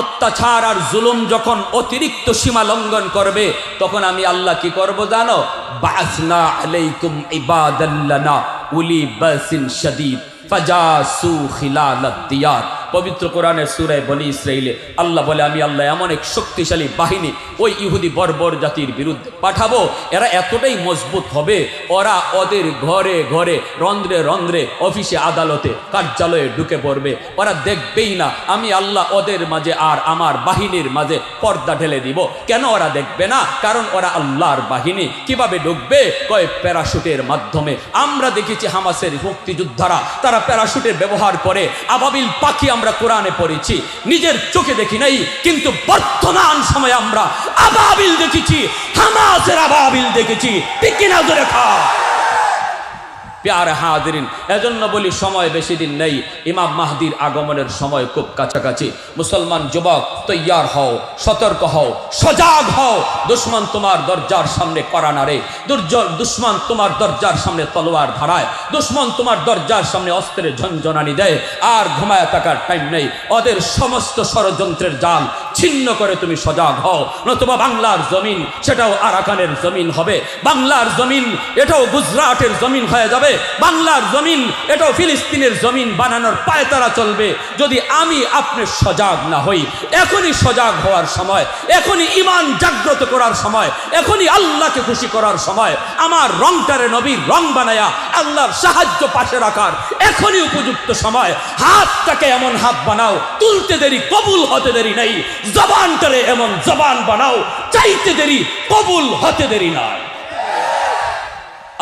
অত্যাচার আর জুলুম যখন অতিরিক্ত সীমা লঙ্ঘন করবে, তখন আমি আল্লাহ কি করব জানো? বাসনা আলাইকুম ইবাদাল্লানা উলি বাসিন শাদীদ ফাজাসু খিলালাদ দিয়ার। পবিত্র কোরআনের সূরা বনী ইসরাঈলে আল্লাহ বলে আমি আল্লাহ এমন এক শক্তিশালী বাহিনী ওই ইহুদি বর্বর জাতির বিরুদ্ধে পাঠাবো, এরা এতটাই মজবুত হবে, ওরা ওদের ঘরে ঘরে, রন্ধ্রে রন্ধ্রে, অফিসে আদালতে কার্যালয়ে ঢুকে পড়বে, ওরা দেখবেই না। আমি আল্লাহ ওদের মাঝে আর আমার বাহিনীর মাঝে পর্দা ঢেলে দিব। কেন ওরা দেখবে না? কারণ ওরা আল্লাহর বাহিনী। কিভাবে ঢুকবে? কয় প্যারাশুটের মাধ্যমে। আমরা দেখেছি হামাসের মুক্তিযোদ্ধারা তারা প্যারাশুটের ব্যবহার করে, আবাবিল পাখি আমরা কোরআনে পড়েছি, নিজের চোখে দেখি নাই, কিন্তু বর্তমান সময়ে আমরা আবাবিল দেখেছি, হামাসের আবাবিল দেখেছি। ঠিক কিনা জোরে খাও? প্যারে হাজিরিন, এজন্য বলি সময় বেশি দিন নেই, ইমাম মাহদির আগমনের সময় খুব কাছাকাছি। মুসলমান যুবক তৈয়ার হও, সতর্ক হও, সজাগ হও। দুশ্মন তোমার দরজার সামনে কড়া নাড়ে, দুশ্মন তোমার দরজার সামনে তলোয়ার ধারায়, দুশ্মন তোমার দরজার সামনে অস্ত্রের ঝনঝনানি দেয়। আর ঘুমায় থাকার টাইম নেই, ওদের সমস্ত ষড়যন্ত্রের জাল ছিন্ন করে তুমি সজাগ হও, নতুবা বাংলার জমিন সেটাও আরাকানের জমিন হবে, বাংলার জমিন এটাও গুজরাটের জমিন হয়ে যাবে, বাংলার জমিন এটাও ফিলিস্তিনের জমিন বানানোর পায়তারা চলবে যদি আমি আপনি সজাগ না হই। এখনই সজাগ হওয়ার সময়, এখনই ঈমান জাগ্রত করার সময়, এখনই আল্লাহকে খুশি করার সময়। আমার রংটারে নবীর রং বানায়া আল্লাহর সাহায্য পাশে রাখার এখনই উপযুক্ত সময়। হাতটাকে এমন হাত বানাও, তুলতে দেরি কবুল হতে দেরি নেই। জবানটারে এমন জবান বানাও, চাইতে দেরি কবুল হতে দেরি নাই।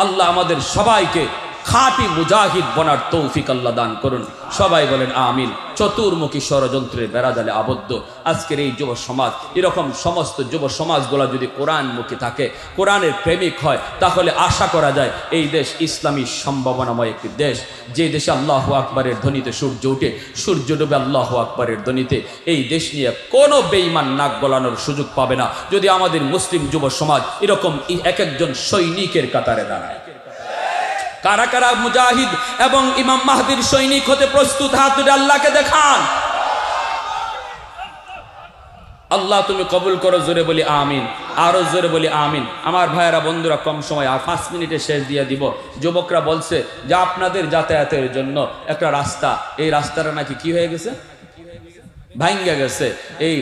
আল্লাহ আমাদের সবাইকে খাঁটি মুজাহিদ বনার তৌফিক আল্লাহ দান করুন। সবাই বলেন আমিন। চতুর্মুখী ষড়যন্ত্রের বেড়াজালে আবদ্ধ আজকের এই যুব সমাজ, এরকম সমস্ত যুব সমাজগুলো যদি কোরআনমুখী থাকে, কোরআনের প্রেমিক হয়, তাহলে আশা করা যায় এই দেশ ইসলামী সম্ভাবনাময় একটি দেশ। যে দেশে আল্লাহু আকবরের ধ্বনিতে সূর্য উঠে, সূর্য ডুবে আল্লাহু আকবরের ধ্বনিতে, এই দেশ নিয়ে কোনো বেঈমান নাক গলানোর সুযোগ পাবে না যদি আমাদের মুসলিম যুব সমাজ এরকম এক একজন সৈনিকের কাতারে দাঁড়ায়। কারা কারা মুজাহিদ এবং ইমাম মাহদির সৈনিক হতে প্রস্তুত? হাত তুলে আল্লাহকে দেখান। আল্লাহ তুমি কবুল করো, জোরে বলি আমিন, আরো জোরে বলি আমিন। আমার ভাইয়েরা বন্ধুরা, কম সময়, আর 5 মিনিটে শেষ দিয়ে দিব। যুবকরা বলছে যে আপনাদের যাতায়াতের জন্য একটা রাস্তা, এই রাস্তাটা নাকি কি হয়ে গেছে, ভাঙ্গা গেছে। এই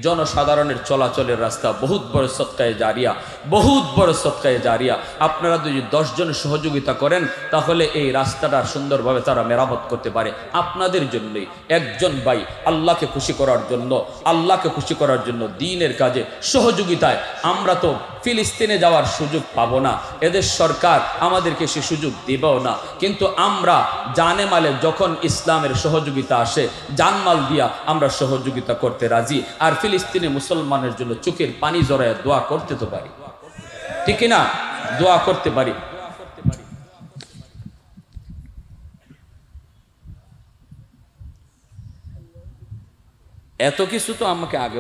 জনসাধারণের চলাচলের রাস্তা বহুত বড় সদকায়ে জারিয়া, বহুত বড় সদকায়ে জারিয়া। আপনারা যদি 10 জন সহযোগিতা করেন তাহলে এই রাস্তাটা সুন্দরভাবে তারা মেরামত করতে পারে। আপনাদের জন্যই একজন ভাই আল্লাহকে খুশি করার জন্য, আল্লাহকে খুশি করার জন্য দ্বীনের কাজে সহযোগিতায়, আমরা তো ফিলিস্তিনে যাওয়ার সুযোগ পাবো না, এদের সরকার আমাদেরকে সে সুযোগ দিবেও না, কিন্তু আমরা জানে মালে যখন ইসলামের সহযোগিতা আসে, জানমাল দিয়া আমরা সহযোগিতা করতে রাজি। আর ফিলিস্তিনি মুসলমানের জন্য চোখের পানি জড়ায় দোয়া করতে তো পারি, ঠিক না? দোয়া করতে পারি। এত কিছু তো আমাকে আগে